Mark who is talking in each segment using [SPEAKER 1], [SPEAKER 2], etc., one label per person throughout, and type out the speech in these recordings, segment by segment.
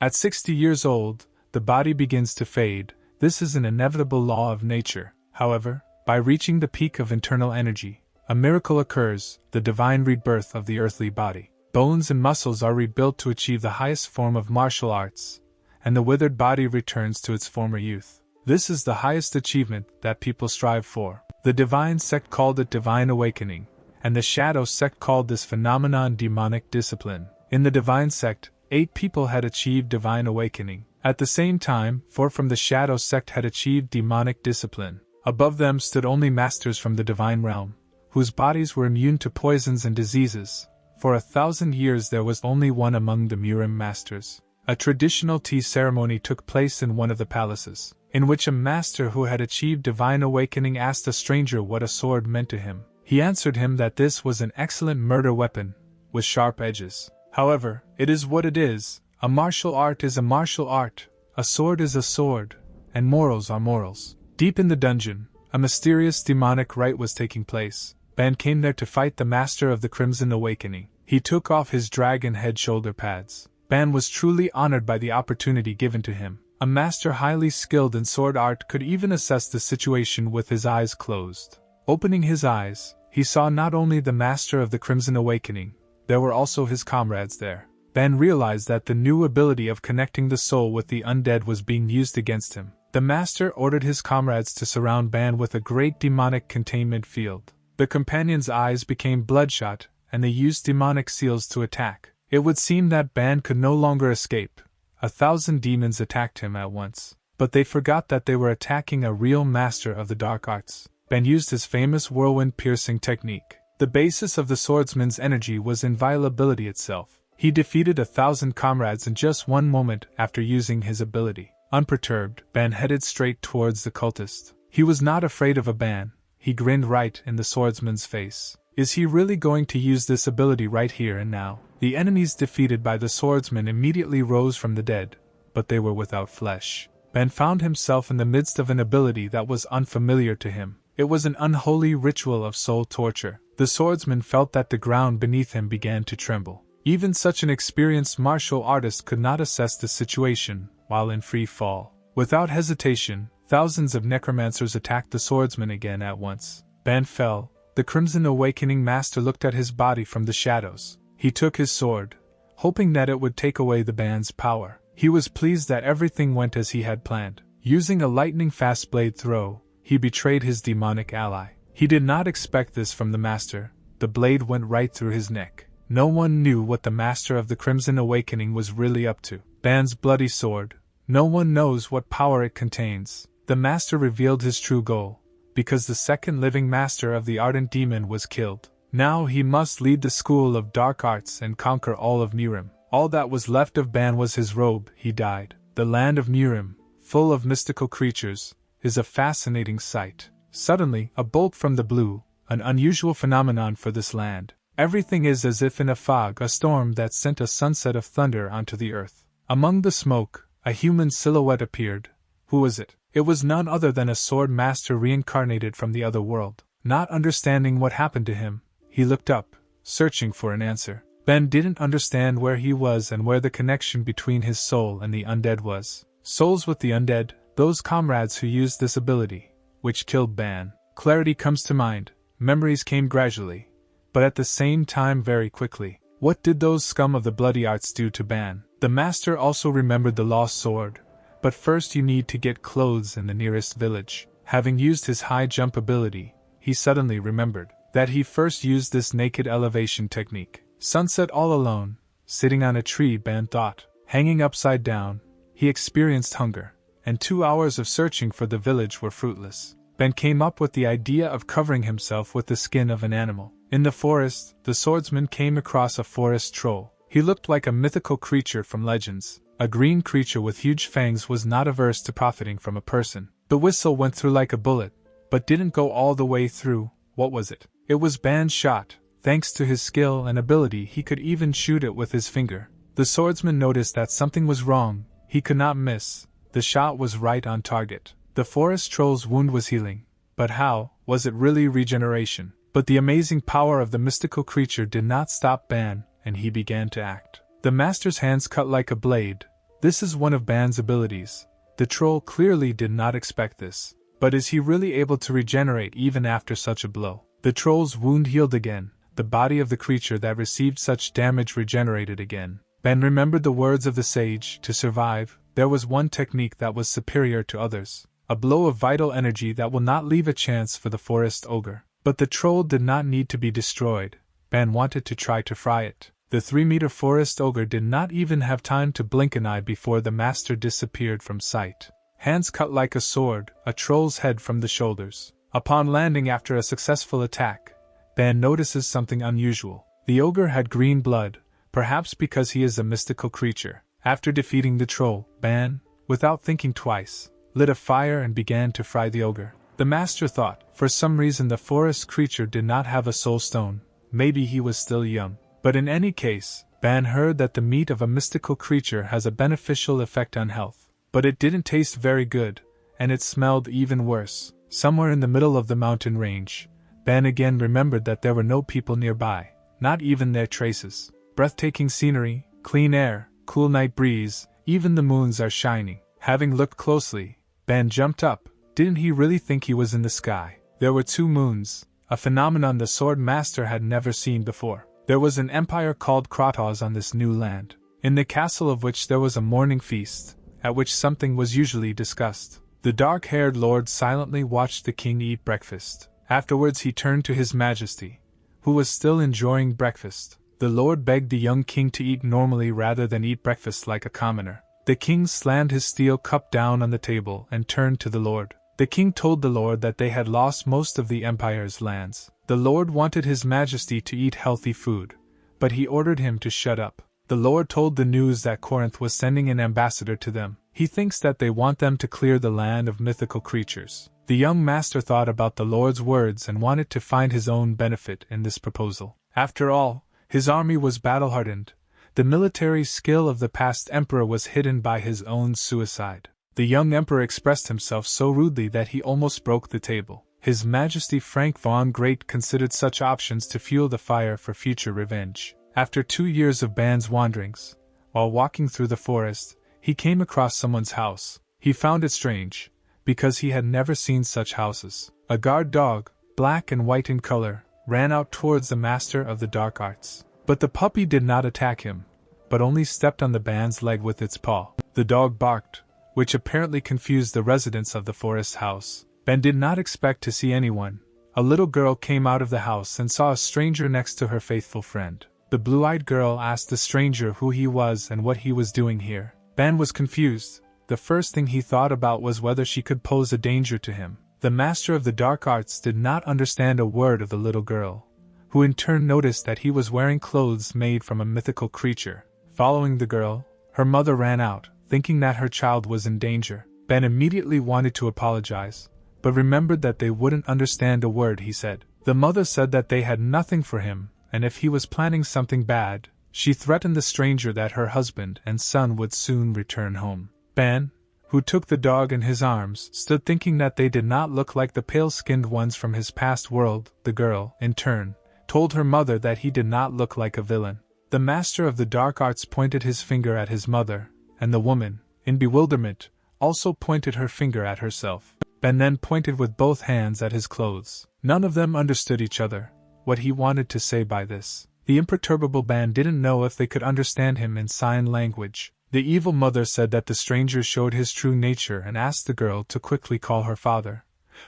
[SPEAKER 1] At 60 years old, the body begins to fade. This is an inevitable law of nature. However, by reaching the peak of internal energy, a miracle occurs, the divine rebirth of the earthly body. Bones and muscles are rebuilt to achieve the highest form of martial arts, and the withered body returns to its former youth. This is the highest achievement that people strive for. The divine sect called it divine awakening, and the shadow sect called this phenomenon demonic discipline. In the divine sect, 8 people had achieved divine awakening. At the same time, 4 from the shadow sect had achieved demonic discipline. Above them stood only masters from the divine realm, whose bodies were immune to poisons and diseases. For 1,000 years there was only one among the Murim masters. A traditional tea ceremony took place in one of the palaces, in which a master who had achieved divine awakening asked a stranger what a sword meant to him. He answered him that this was an excellent murder weapon, with sharp edges. However, it is what it is. A martial art is a martial art, a sword is a sword, and morals are morals. Deep in the dungeon, a mysterious demonic rite was taking place. Ban came there to fight the master of the Crimson Awakening. He took off his dragon head shoulder pads. Ban was truly honored by the opportunity given to him. A master highly skilled in sword art could even assess the situation with his eyes closed. Opening his eyes, he saw not only the master of the Crimson Awakening, there were also his comrades there. Ban realized that the new ability of connecting the soul with the undead was being used against him. The master ordered his comrades to surround Ban with a great demonic containment field. The companions' eyes became bloodshot, and they used demonic seals to attack. It would seem that Ban could no longer escape. 1,000 demons attacked him at once, but they forgot that they were attacking a real master of the dark arts. Ban used his famous whirlwind-piercing technique. The basis of the swordsman's energy was inviolability itself. He defeated 1,000 comrades in just one moment after using his ability. Unperturbed, Ban headed straight towards the cultist. He was not afraid of a Ban. He grinned right in the swordsman's face. Is he really going to use this ability right here and now? The enemies defeated by the swordsman immediately rose from the dead, but they were without flesh. Ban found himself in the midst of an ability that was unfamiliar to him. It was an unholy ritual of soul torture. The swordsman felt that the ground beneath him began to tremble. Even such an experienced martial artist could not assess the situation while in free fall. Without hesitation, thousands of necromancers attacked the swordsman again at once. Ban fell. The Crimson Awakening Master looked at his body from the shadows. He took his sword, hoping that it would take away the Ban's power. He was pleased that everything went as he had planned. Using a lightning-fast blade throw, he betrayed his demonic ally. He did not expect this from the Master. The blade went right through his neck. No one knew what the Master of the Crimson Awakening was really up to. Ban's bloody sword. No one knows what power it contains. The Master revealed his true goal, because the second living Master of the Ardent Demon was killed. Now he must lead the school of dark arts and conquer all of Murim. All that was left of Ban was his robe. He died. The land of Murim, full of mystical creatures, is a fascinating sight. Suddenly, a bolt from the blue, an unusual phenomenon for this land. Everything is as if in a fog, a storm that sent a sunset of thunder onto the earth. Among the smoke, a human silhouette appeared. Who was it? It was none other than a sword master reincarnated from the other world. Not understanding what happened to him, he looked up, searching for an answer. Ben didn't understand where he was and where the connection between his soul and the undead was. Souls with the undead, those comrades who used this ability, which killed Ban. Clarity comes to mind, memories came gradually, but at the same time very quickly. What did those scum of the bloody arts do to Ban? The master also remembered the lost sword, but first you need to get clothes in the nearest village. Having used his high jump ability, he suddenly remembered that he first used this naked elevation technique. Sunset all alone, sitting on a tree, Ban thought. Hanging upside down, he experienced hunger, and 2 hours of searching for the village were fruitless. Ben came up with the idea of covering himself with the skin of an animal. In the forest, the swordsman came across a forest troll. He looked like a mythical creature from legends. A green creature with huge fangs was not averse to profiting from a person. The whistle went through like a bullet, but didn't go all the way through. What was it? It was Ban's shot. Thanks to his skill and ability, he could even shoot it with his finger. The swordsman noticed that something was wrong. He could not miss. The shot was right on target. The forest troll's wound was healing. But how? Was it really regeneration? But the amazing power of the mystical creature did not stop Ban, and he began to act. The master's hands cut like a blade, This is one of Ban's abilities. The troll clearly did not expect this. But is he really able to regenerate even after such a blow? The troll's wound healed again. The body of the creature that received such damage regenerated again. Ban remembered the words of the sage: to survive, there was one technique that was superior to others. A blow of vital energy that will not leave a chance for the forest ogre. But the troll did not need to be destroyed. Ban wanted to try to fry it. The 3-meter forest ogre did not even have time to blink an eye before the master disappeared from sight. Hands cut like a sword, a troll's head from the shoulders. Upon landing after a successful attack, Ban notices something unusual. The ogre had green blood, perhaps because he is a mystical creature. After defeating the troll, Ban, without thinking twice, lit a fire and began to fry the ogre. The master thought, for some reason the forest creature did not have a soul stone, maybe he was still young. But in any case, Ban heard that the meat of a mystical creature has a beneficial effect on health. But it didn't taste very good, and it smelled even worse. Somewhere in the middle of the mountain range, Ban again remembered that there were no people nearby, not even their traces. Breathtaking scenery, clean air, cool night breeze, even the moons are shining. Having looked closely, Ban jumped up. Didn't he really think he was in the sky? There were 2 moons, a phenomenon the sword master had never seen before. There was an empire called Kratos on this new land, in the castle of which there was a morning feast, at which something was usually discussed. The dark-haired lord silently watched the king eat breakfast. Afterwards he turned to his majesty, who was still enjoying breakfast. The lord begged the young king to eat normally rather than eat breakfast like a commoner. The king slammed his steel cup down on the table and turned to the lord. The king told the lord that they had lost most of the empire's lands. The lord wanted his majesty to eat healthy food, but he ordered him to shut up. The lord told the news that Corinth was sending an ambassador to them. He thinks that they want them to clear the land of mythical creatures. The young master thought about the lord's words and wanted to find his own benefit in this proposal. After all, his army was battle-hardened. The military skill of the past emperor was hidden by his own suicide. The young emperor expressed himself so rudely that he almost broke the table. His Majesty Frank von Great considered such options to fuel the fire for future revenge. After 2 years of Ban's wanderings, while walking through the forest, he came across someone's house. He found it strange, because he had never seen such houses. A guard dog, black and white in color, ran out towards the master of the dark arts. But the puppy did not attack him, but only stepped on the Ban's leg with its paw. The dog barked, which apparently confused the residents of the forest house. Ban did not expect to see anyone. A little girl came out of the house and saw a stranger next to her faithful friend. The blue-eyed girl asked the stranger who he was and what he was doing here. Ban was confused. The first thing he thought about was whether she could pose a danger to him. The master of the dark arts did not understand a word of the little girl, who in turn noticed that he was wearing clothes made from a mythical creature. Following the girl, her mother ran out, thinking that her child was in danger. Ban immediately wanted to apologize, but remembered that they wouldn't understand a word he said. The mother said that they had nothing for him, and if he was planning something bad, she threatened the stranger that her husband and son would soon return home. Ban, who took the dog in his arms, stood thinking that they did not look like the pale-skinned ones from his past world. The girl, in turn, told her mother that he did not look like a villain. The master of the dark arts pointed his finger at his mother, and the woman, in bewilderment, also pointed her finger at herself. Ban then pointed with both hands at his clothes. None of them understood each other, what he wanted to say by this. The imperturbable Ban didn't know if they could understand him in sign language. The evil mother said that the stranger showed his true nature and asked the girl to quickly call her father,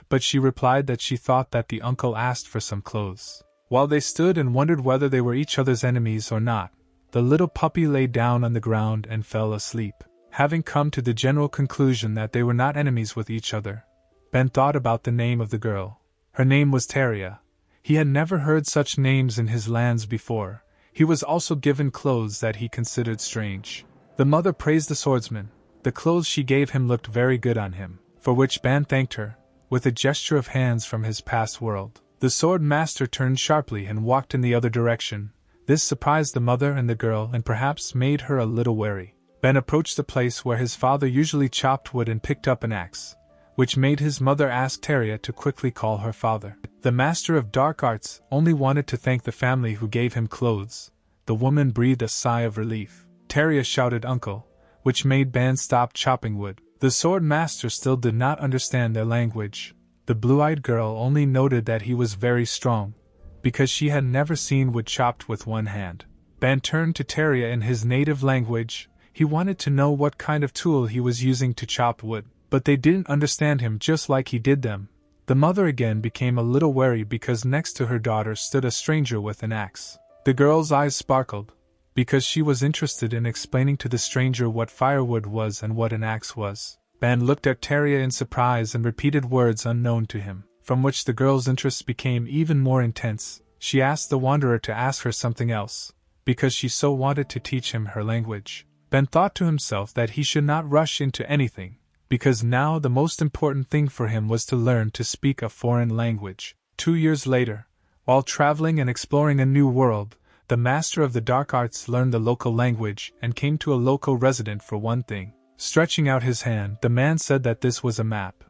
[SPEAKER 1] but she replied that she thought that the uncle asked for some clothes. While they stood and wondered whether they were each other's enemies or not, the little puppy lay down on the ground and fell asleep. Having come to the general conclusion that they were not enemies with each other, Ben thought about the name of the girl. Her name was Taria. He had never heard such names in his lands before. He was also given clothes that he considered strange. The mother praised the swordsman. The clothes she gave him looked very good on him, for which Ban thanked her, with a gesture of hands from his past world. The sword master turned sharply and walked in the other direction. This surprised the mother and the girl and perhaps made her a little wary. Ben approached the place where his father usually chopped wood and picked up an axe, which made his mother ask Taria to quickly call her father. The master of dark arts only wanted to thank the family who gave him clothes. The woman breathed a sigh of relief. Taria shouted uncle, which made Ban stop chopping wood. The sword master still did not understand their language. The blue-eyed girl only noted that he was very strong, because she had never seen wood chopped with one hand. Ban turned to Teria in his native language. He wanted to know what kind of tool he was using to chop wood, but they didn't understand him just like he did them. The mother again became a little wary because next to her daughter stood a stranger with an axe. The girl's eyes sparkled, because she was interested in explaining to the stranger what firewood was and what an axe was. Ban looked at Teria in surprise and repeated words unknown to him, from which the girl's interest became even more intense. She asked the wanderer to ask her something else, because she so wanted to teach him her language. Ben thought to himself that he should not rush into anything, because now the most important thing for him was to learn to speak a foreign language. 2 years later, while traveling and exploring a new world, the master of the dark arts learned the local language and came to a local resident for one thing. Stretching out his hand, the man said that this was a map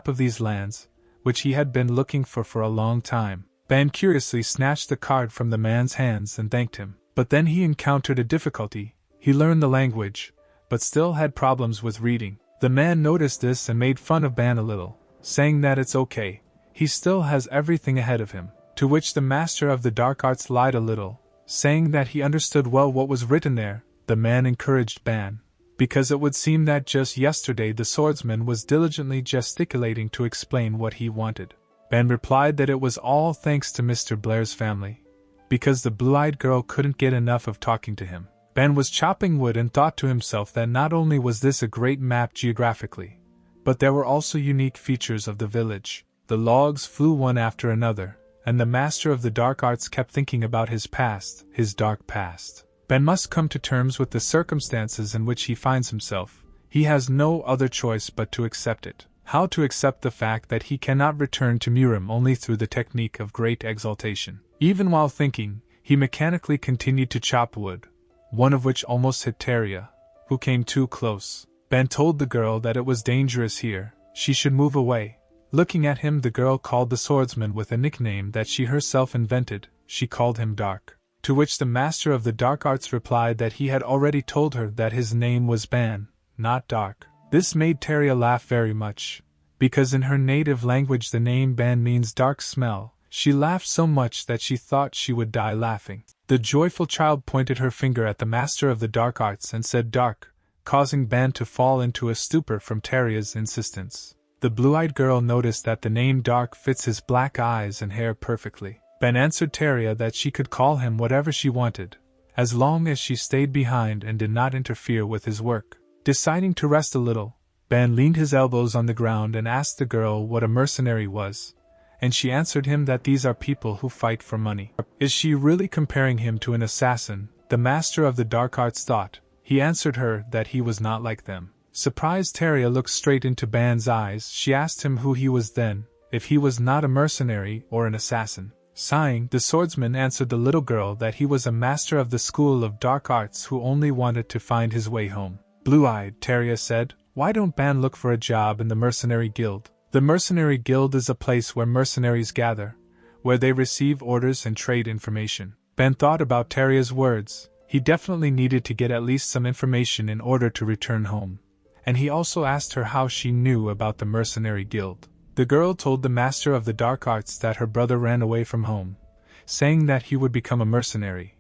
[SPEAKER 1] of these lands, which he had been looking for a long time. Ban curiously snatched the card from the man's hands and thanked him. But then he encountered a difficulty. He learned the language, but still had problems with reading. The man noticed this and made fun of Ban a little, saying that it's okay, he still has everything ahead of him. To which the master of the dark arts lied a little, saying that he understood well what was written there. The man encouraged Ban, because it would seem that just yesterday the swordsman was diligently gesticulating to explain what he wanted. Ban replied that it was all thanks to Mr. Blair's family, because the blue-eyed girl couldn't get enough of talking to him. Ben was chopping wood and thought to himself that not only was this a great map geographically, but there were also unique features of the village. The logs flew one after another, and the master of the dark arts kept thinking about his past, his dark past. Ben must come to terms with the circumstances in which he finds himself. He has no other choice but to accept it. How to accept the fact that he cannot return to Murim only through the technique of great exaltation. Even while thinking, he mechanically continued to chop wood, one of which almost hit Teria, who came too close. Ben told the girl that it was dangerous here, she should move away. Looking at him, the girl called the swordsman with a nickname that she herself invented. She called him Dark. To which the master of the dark arts replied that he had already told her that his name was Ban, not Dark. This made Teria laugh very much, because in her native language the name Ban means dark smell. She laughed so much that she thought she would die laughing. The joyful child pointed her finger at the master of the dark arts and said Dark, causing Ban to fall into a stupor from Teria's insistence. The blue-eyed girl noticed that the name Dark fits his black eyes and hair perfectly. Ben answered Teria that she could call him whatever she wanted, as long as she stayed behind and did not interfere with his work. Deciding to rest a little, Ben leaned his elbows on the ground and asked the girl what a mercenary was, and she answered him that these are people who fight for money. Is she really comparing him to an assassin? The master of the dark arts thought. He answered her that he was not like them. Surprised, Teria looked straight into Ban's eyes. She asked him who he was then, if he was not a mercenary or an assassin. Sighing, the swordsman answered the little girl that he was a master of the school of dark arts who only wanted to find his way home. Blue-eyed, Teria said, why don't Ban look for a job in the mercenary guild? The mercenary guild is a place where mercenaries gather, where they receive orders and trade information. Ben thought about Teria's words. He definitely needed to get at least some information in order to return home. And he also asked her how she knew about the mercenary guild. The girl told the master of the dark arts that her brother ran away from home, saying that he would become a mercenary.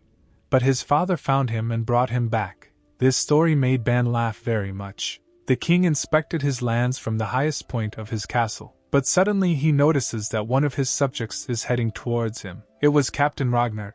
[SPEAKER 1] But his father found him and brought him back. This story made Ben laugh very much. The king inspected his lands from the highest point of his castle, but suddenly he notices that one of his subjects is heading towards him. It was Captain Ragnar.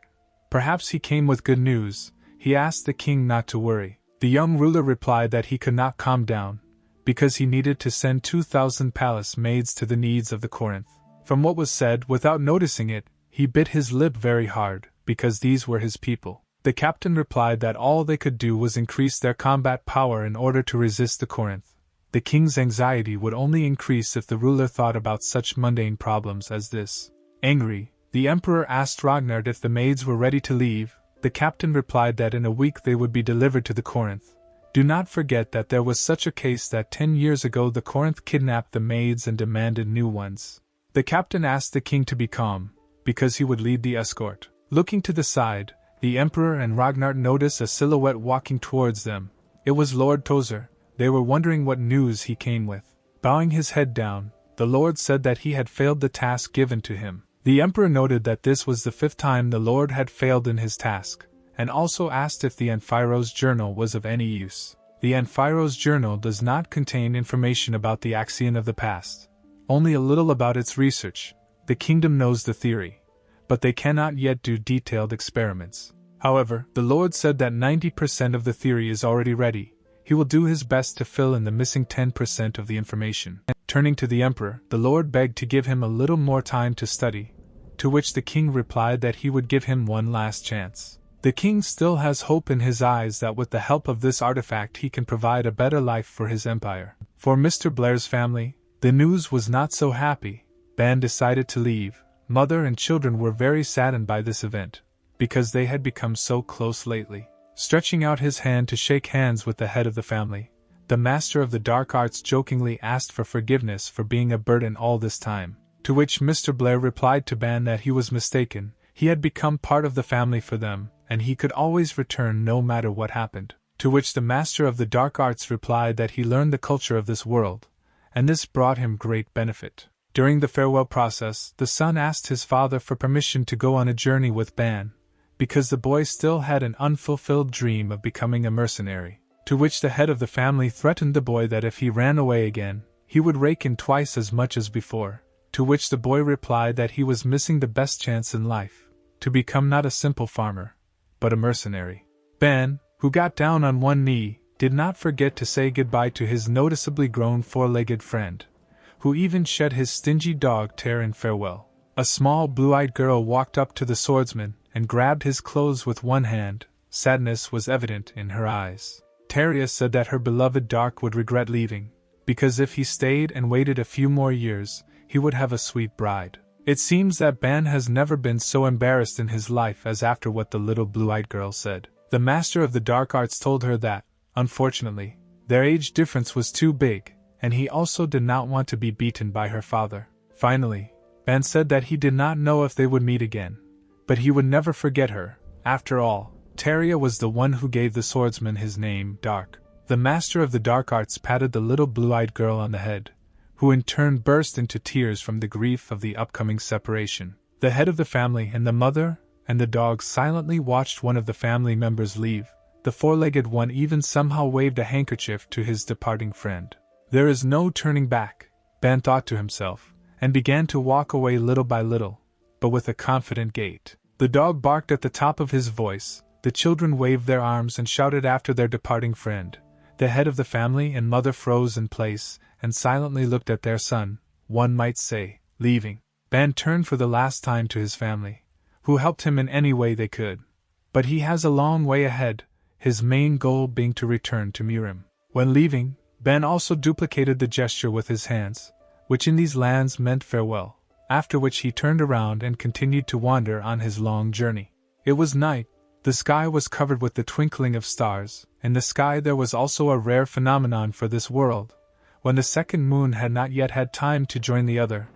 [SPEAKER 1] Perhaps he came with good news. He asked the king not to worry. The young ruler replied that he could not calm down, because he needed to send 2,000 palace maids to the needs of the Corinth. From what was said, without noticing it, he bit his lip very hard, because these were his people. The captain replied that all they could do was increase their combat power in order to resist the Corinth. The king's anxiety would only increase if the ruler thought about such mundane problems as this. Angry, the emperor asked Ragnar if the maids were ready to leave. The captain replied that in a week they would be delivered to the Corinth. Do not forget that there was such a case that 10 years ago the Corinth kidnapped the maids and demanded new ones. The captain asked the king to be calm, because he would lead the escort. Looking to the side, the emperor and Ragnar noticed a silhouette walking towards them. It was Lord Tozer. They were wondering what news he came with. Bowing his head down, the Lord said that he had failed the task given to him. The Emperor noted that this was the 5th time the Lord had failed in his task, and also asked if the Anfiro's journal was of any use. The Anfiro's journal does not contain information about the Axion of the past, only a little about its research. The kingdom knows the theory, but they cannot yet do detailed experiments. However, the Lord said that 90% of the theory is already ready. He will do his best to fill in the missing 10% of the information. Turning to the Emperor, the Lord begged to give him a little more time to study, to which the king replied that he would give him one last chance. The king still has hope in his eyes that with the help of this artifact he can provide a better life for his empire. For Mr. Blair's family, the news was not so happy. Ben decided to leave. Mother and children were very saddened by this event, because they had become so close lately. Stretching out his hand to shake hands with the head of the family, the master of the dark arts jokingly asked for forgiveness for being a burden all this time, to which Mr. Blair replied to Ben that he was mistaken. He had become part of the family for them, and he could always return no matter what happened. To which the master of the dark arts replied that he learned the culture of this world, and this brought him great benefit. During the farewell process, the son asked his father for permission to go on a journey with Ben, because the boy still had an unfulfilled dream of becoming a mercenary, to which the head of the family threatened the boy that if he ran away again, he would rake in twice as much as before, to which the boy replied that he was missing the best chance in life, to become not a simple farmer, but a mercenary. Ben, who got down on one knee, did not forget to say goodbye to his noticeably grown four-legged friend, who even shed his stingy dog tear in farewell. A small blue-eyed girl walked up to the swordsman and grabbed his clothes with one hand. Sadness was evident in her eyes. Taria said that her beloved Dark would regret leaving, because if he stayed and waited a few more years, he would have a sweet bride. It seems that Ben has never been so embarrassed in his life as after what the little blue-eyed girl said. The master of the dark arts told her that, unfortunately, their age difference was too big, and he also did not want to be beaten by her father. Finally, Ben said that he did not know if they would meet again, but he would never forget her. After all, Taria was the one who gave the swordsman his name, Dark. The master of the dark arts patted the little blue-eyed girl on the head, who in turn burst into tears from the grief of the upcoming separation. The head of the family and the mother and the dog silently watched one of the family members leave. The four-legged one even somehow waved a handkerchief to his departing friend. There is no turning back, Ben thought to himself, and began to walk away little by little, but with a confident gait. The dog barked at the top of his voice, the children waved their arms and shouted after their departing friend. The head of the family and mother froze in place and silently looked at their son, one might say, leaving. Ben turned for the last time to his family, who helped him in any way they could. But he has a long way ahead, his main goal being to return to Murim. When leaving, Ben also duplicated the gesture with his hands, which in these lands meant farewell, after which he turned around and continued to wander on his long journey. It was night, the sky was covered with the twinkling of stars. In the sky there was also a rare phenomenon for this world, when the second moon had not yet had time to join the other,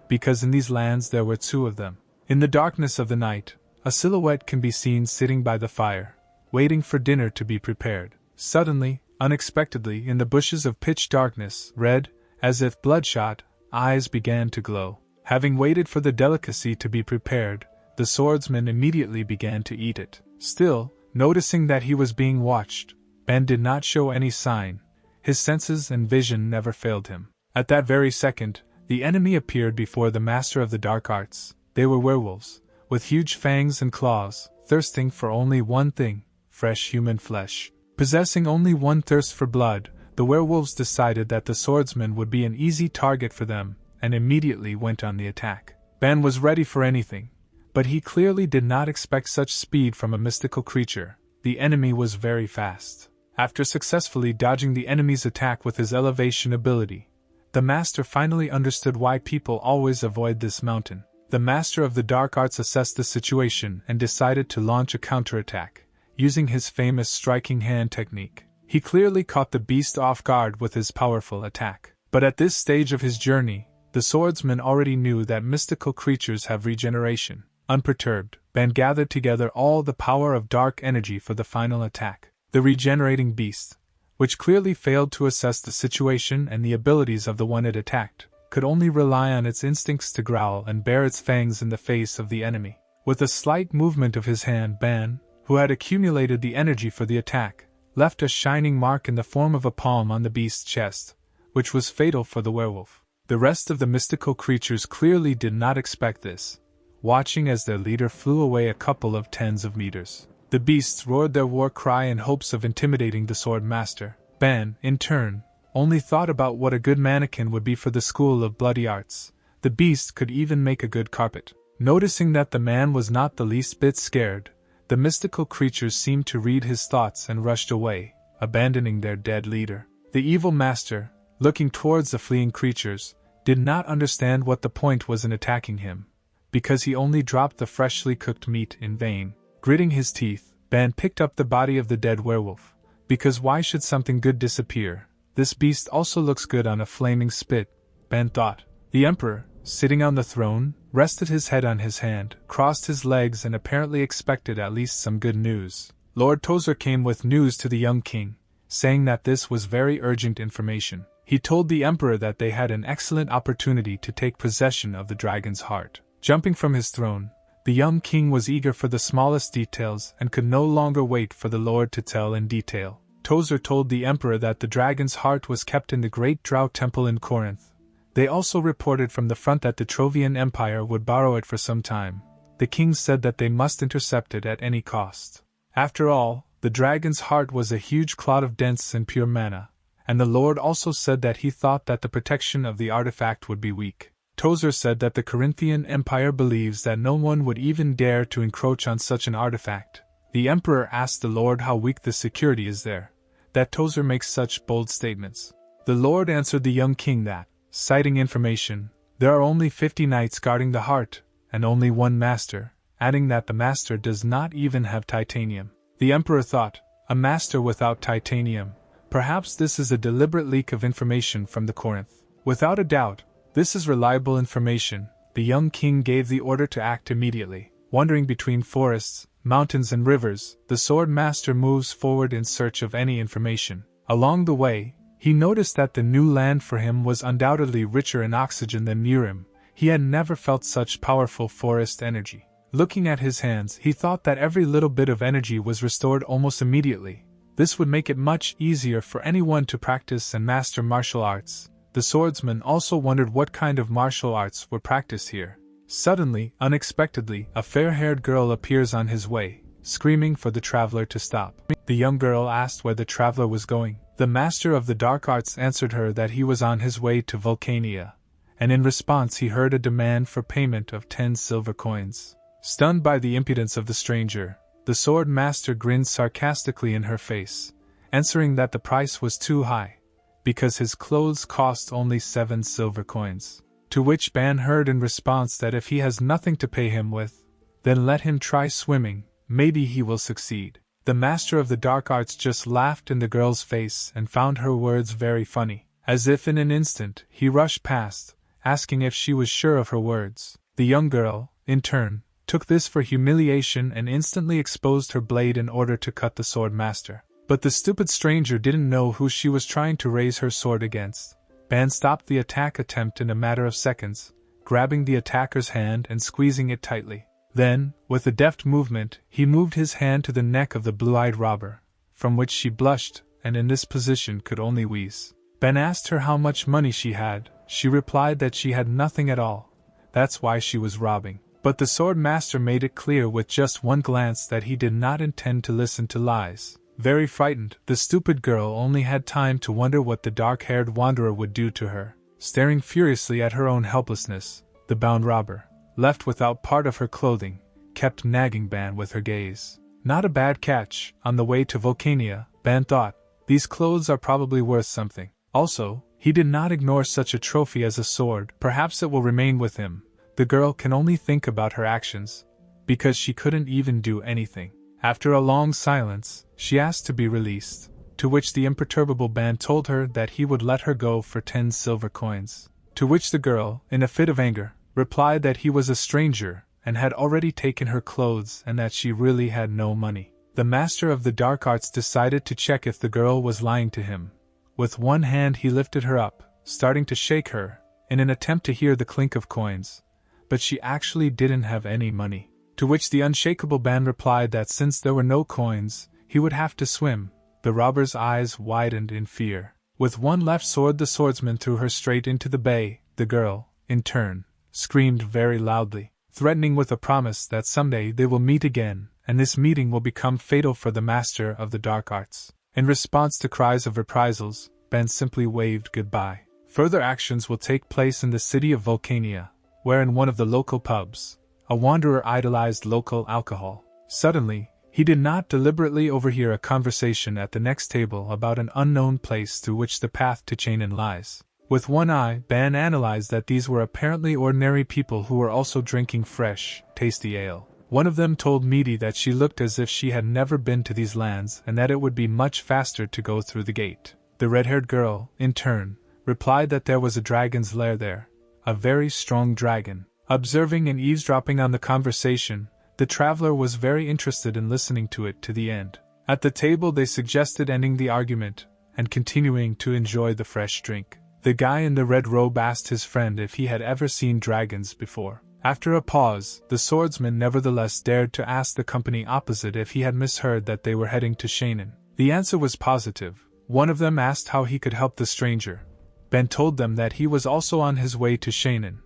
[SPEAKER 1] because in these lands there were two of them. In the darkness of the night, a silhouette can be seen sitting by the fire, waiting for dinner to be prepared. Suddenly, unexpectedly, in the bushes of pitch darkness, red, as if bloodshot, eyes began to glow. Having waited for the delicacy to be prepared, the swordsman immediately began to eat it. Still, noticing that he was being watched, Ben did not show any sign. His senses and vision never failed him. At that very second, the enemy appeared before the master of the dark arts. They were werewolves, with huge fangs and claws, thirsting for only one thing: fresh human flesh. Possessing only one thirst for blood, the werewolves decided that the swordsman would be an easy target for them, and immediately went on the attack. Ben was ready for anything, but he clearly did not expect such speed from a mystical creature. The enemy was very fast. After successfully dodging the enemy's attack with his elevation ability, the master finally understood why people always avoid this mountain. The master of the dark arts assessed the situation and decided to launch a counterattack, using his famous striking hand technique. He clearly caught the beast off guard with his powerful attack. But at this stage of his journey, the swordsman already knew that mystical creatures have regeneration. Unperturbed, Ben gathered together all the power of dark energy for the final attack. The regenerating beast, which clearly failed to assess the situation and the abilities of the one it attacked, could only rely on its instincts to growl and bare its fangs in the face of the enemy. With a slight movement of his hand, Ban, who had accumulated the energy for the attack, left a shining mark in the form of a palm on the beast's chest, which was fatal for the werewolf. The rest of the mystical creatures clearly did not expect this, watching as their leader flew away a couple of tens of meters. The beasts roared their war cry in hopes of intimidating the sword master. Ban, in turn, only thought about what a good mannequin would be for the school of bloody arts. The beast could even make a good carpet. Noticing that the man was not the least bit scared, the mystical creatures seemed to read his thoughts and rushed away, abandoning their dead leader. The evil master, looking towards the fleeing creatures, did not understand what the point was in attacking him, because he only dropped the freshly cooked meat in vain. Gritting his teeth, Ban picked up the body of the dead werewolf, because why should something good disappear? This beast also looks good on a flaming spit, Ban thought. The emperor, sitting on the throne, rested his head on his hand, crossed his legs and apparently expected at least some good news. Lord Tozer came with news to the young king, saying that this was very urgent information. He told the emperor that they had an excellent opportunity to take possession of the dragon's heart. Jumping from his throne, the young king was eager for the smallest details and could no longer wait for the lord to tell in detail. Tozer told the emperor that the dragon's heart was kept in the great Drow temple in Corinth. They also reported from the front that the Trovian Empire would borrow it for some time. The king said that they must intercept it at any cost. After all, the dragon's heart was a huge clot of dense and pure mana, and the lord also said that he thought that the protection of the artifact would be weak. Tozer said that the Corinthian Empire believes that no one would even dare to encroach on such an artifact. The emperor asked the lord how weak the security is there, that Tozer makes such bold statements. The lord answered the young king that, citing information, there are only 50 knights guarding the heart, and only one master, adding that the master does not even have titanium. The emperor thought, a master without titanium, perhaps this is a deliberate leak of information from the Corinth. Without a doubt, this is reliable information. The young king gave the order to act immediately. Wandering between forests, mountains and rivers, the sword master moves forward in search of any information. Along the way, he noticed that the new land for him was undoubtedly richer in oxygen than near him. He had never felt such powerful forest energy. Looking at his hands, he thought that every little bit of energy was restored almost immediately. This would make it much easier for anyone to practice and master martial arts. The swordsman also wondered what kind of martial arts were practiced here. Suddenly, unexpectedly, a fair-haired girl appears on his way, screaming for the traveler to stop. The young girl asked where the traveler was going. The master of the dark arts answered her that he was on his way to Vulcania, and in response he heard a demand for payment of 10 silver coins. Stunned by the impudence of the stranger, the sword master grinned sarcastically in her face, answering that the price was too high, because his clothes cost only 7 silver coins. To which Ban heard in response that if he has nothing to pay him with, then let him try swimming, maybe he will succeed. The master of the dark arts just laughed in the girl's face and found her words very funny. As if in an instant, he rushed past, asking if she was sure of her words. The young girl, in turn, took this for humiliation and instantly exposed her blade in order to cut the sword master. But the stupid stranger didn't know who she was trying to raise her sword against. Ban stopped the attack attempt in a matter of seconds, grabbing the attacker's hand and squeezing it tightly. Then, with a deft movement, he moved his hand to the neck of the blue-eyed robber, from which she blushed, and in this position could only wheeze. Ben asked her how much money she had. She replied that she had nothing at all. That's why she was robbing. But the sword master made it clear with just one glance that he did not intend to listen to lies. Very frightened, the stupid girl only had time to wonder what the dark-haired wanderer would do to her. Staring furiously at her own helplessness, the bound robber, left without part of her clothing, kept nagging Ban with her gaze. Not a bad catch. On the way to Vulcania, Ban thought, these clothes are probably worth something. Also, he did not ignore such a trophy as a sword. Perhaps it will remain with him. The girl can only think about her actions, because she couldn't even do anything. After a long silence, she asked to be released, to which the imperturbable Ban told her that he would let her go for 10 silver coins. To which the girl, in a fit of anger, replied that he was a stranger and had already taken her clothes and that she really had no money. The master of the dark arts decided to check if the girl was lying to him. With one hand he lifted her up, starting to shake her, in an attempt to hear the clink of coins. But she actually didn't have any money. To which the unshakable Ban replied that since there were no coins, he would have to swim. The robber's eyes widened in fear. With one left sword the swordsman threw her straight into the bay. The girl, in turn, screamed very loudly, threatening with a promise that someday they will meet again, and this meeting will become fatal for the master of the dark arts. In response to cries of reprisals, Ben simply waved goodbye. Further actions will take place in the city of Vulcania, where in one of the local pubs, a wanderer idolized local alcohol. Suddenly, he did not deliberately overhear a conversation at the next table about an unknown place through which the path to Chainan lies. With one eye, Ben analyzed that these were apparently ordinary people who were also drinking fresh, tasty ale. One of them told Meaty that she looked as if she had never been to these lands and that it would be much faster to go through the gate. The red-haired girl, in turn, replied that there was a dragon's lair there, a very strong dragon. Observing and eavesdropping on the conversation, the traveler was very interested in listening to it to the end. At the table they suggested ending the argument and continuing to enjoy the fresh drink. The guy in the red robe asked his friend if he had ever seen dragons before. After a pause, the swordsman nevertheless dared to ask the company opposite if he had misheard that they were heading to Chainan. The answer was positive. One of them asked how he could help the stranger. Ben told them that he was also on his way to Chainan,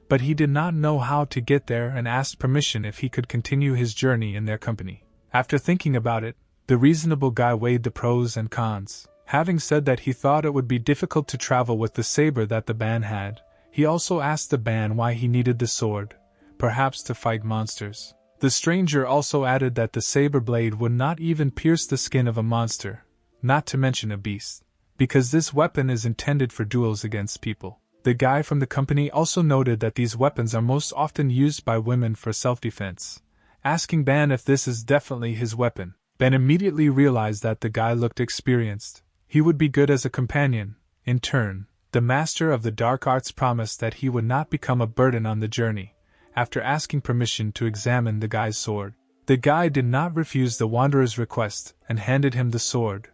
[SPEAKER 1] but he did not know how to get there and asked permission if he could continue his journey in their company. After thinking about it, the reasonable guy weighed the pros and cons. Having said that he thought it would be difficult to travel with the saber that the Ban had, he also asked the Ban why he needed the sword, perhaps to fight monsters. The stranger also added that the saber blade would not even pierce the skin of a monster, not to mention a beast, because this weapon is intended for duels against people. The guy from the company also noted that these weapons are most often used by women for self-defense, asking Ben if this is definitely his weapon. Ben immediately realized that the guy looked experienced. He would be good as a companion. In turn, the master of the dark arts promised that he would not become a burden on the journey, after asking permission to examine the guy's sword. The guy did not refuse the wanderer's request and handed him the sword,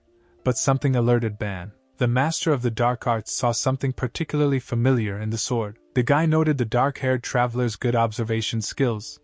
[SPEAKER 1] but something alerted Ben. The master of the dark arts saw something particularly familiar in the sword. The guy noted the dark-haired traveler's good observation skills,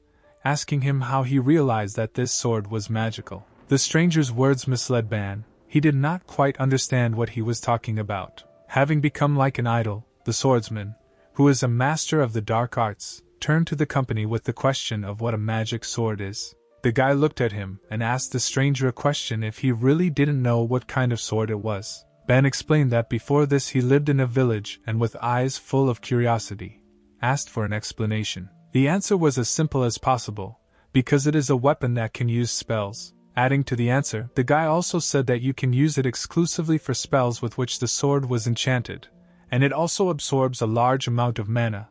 [SPEAKER 1] asking him how he realized that this sword was magical. The stranger's words misled Ben. He did not quite understand what he was talking about. Having become like an idol, the swordsman, who is a master of the dark arts, turned to the company with the question of what a magic sword is. The guy looked at him and asked the stranger a question if he really didn't know what kind of sword it was. Ben explained that before this he lived in a village and with eyes full of curiosity, asked for an explanation. The answer was as simple as possible, because it is a weapon that can use spells. Adding to the answer, the guy also said that you can use it exclusively for spells with which the sword was enchanted, and it also absorbs a large amount of mana.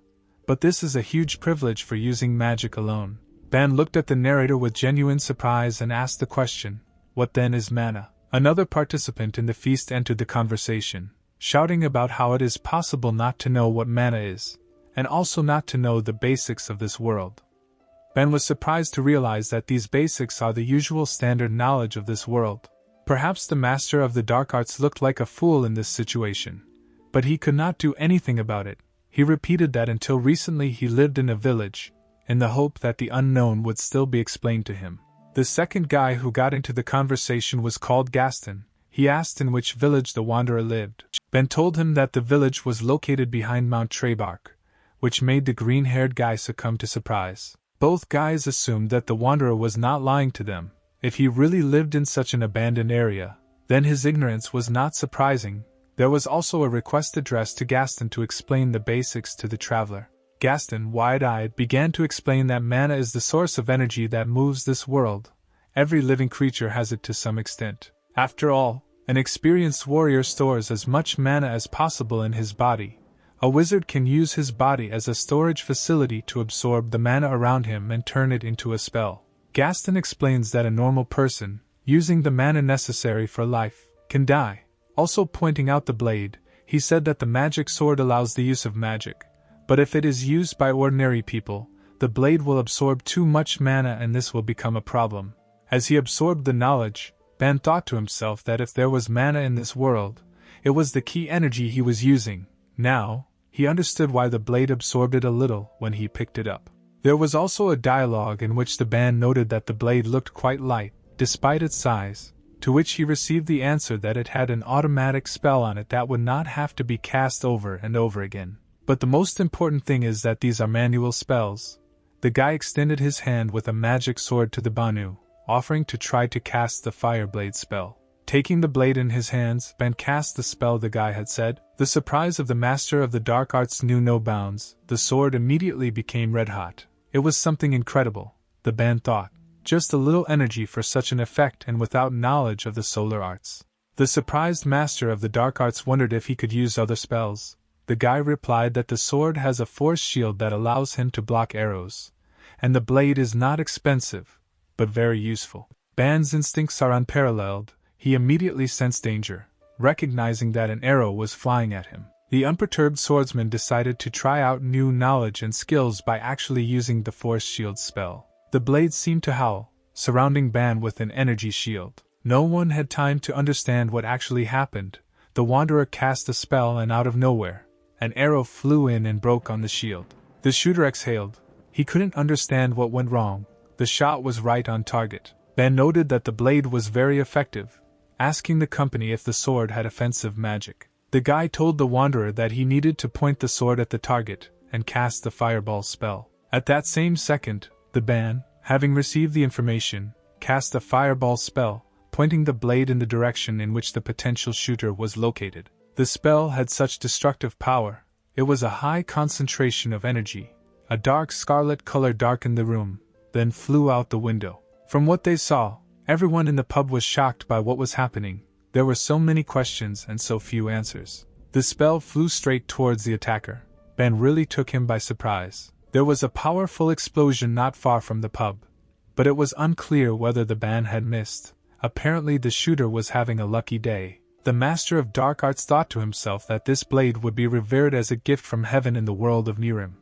[SPEAKER 1] But this is a huge privilege for using magic alone. Ben looked at the narrator with genuine surprise and asked the question, "What then is mana?" Another participant in the feast entered the conversation, shouting about how it is possible not to know what mana is, and also not to know the basics of this world. Ben was surprised to realize that these basics are the usual standard knowledge of this world. Perhaps the master of the dark arts looked like a fool in this situation, but he could not do anything about it. He repeated that until recently he lived in a village, in the hope that the unknown would still be explained to him. The second guy who got into the conversation was called Gaston. He asked in which village the wanderer lived. Ben told him that the village was located behind Mount Trebark, which made the green-haired guy succumb to surprise. Both guys assumed that the wanderer was not lying to them. If he really lived in such an abandoned area, then his ignorance was not surprising. There was also a request addressed to Gaston to explain the basics to the traveler. Gaston, wide-eyed, began to explain that mana is the source of energy that moves this world. Every living creature has it to some extent. After all, an experienced warrior stores as much mana as possible in his body. A wizard can use his body as a storage facility to absorb the mana around him and turn it into a spell. Gaston explains that a normal person, using the mana necessary for life, can die. Also pointing out the blade, he said that the magic sword allows the use of magic, but if it is used by ordinary people, the blade will absorb too much mana and this will become a problem. As he absorbed the knowledge, Ben thought to himself that if there was mana in this world, it was the key energy he was using. Now, he understood why the blade absorbed it a little when he picked it up. There was also a dialogue in which the band noted that the blade looked quite light, despite its size, to which he received the answer that it had an automatic spell on it that would not have to be cast over and over again. But the most important thing is that these are manual spells. The guy extended his hand with a magic sword to the Banu, offering to try to cast the fire blade spell. Taking the blade in his hands, Ben cast the spell the guy had said. The surprise of the master of the dark arts knew no bounds. The sword immediately became red hot. It was something incredible, the band thought. Just a little energy for such an effect and without knowledge of the solar arts. The surprised master of the dark arts wondered if he could use other spells. The guy replied that the sword has a force shield that allows him to block arrows, and the blade is not expensive, but very useful. Ban's instincts are unparalleled. He immediately sensed danger, recognizing that an arrow was flying at him. The unperturbed swordsman decided to try out new knowledge and skills by actually using the force shield spell. The blade seemed to howl, surrounding Ban with an energy shield. No one had time to understand what actually happened. The wanderer cast a spell and out of nowhere, an arrow flew in and broke on the shield. The shooter exhaled. He couldn't understand what went wrong. The shot was right on target. Ben noted that the blade was very effective, asking the company if the sword had offensive magic. The guy told the wanderer that he needed to point the sword at the target and cast the fireball spell. At that same second, the Ban, having received the information, cast a fireball spell, pointing the blade in the direction in which the potential shooter was located. The spell had such destructive power. It was a high concentration of energy. A dark scarlet color darkened the room, then flew out the window. From what they saw, everyone in the pub was shocked by what was happening. There were so many questions and so few answers. The spell flew straight towards the attacker. Ben really took him by surprise. There was a powerful explosion not far from the pub, but it was unclear whether the Ban had missed. Apparently the shooter was having a lucky day. The master of dark arts thought to himself that this blade would be revered as a gift from heaven in the world of Nirim.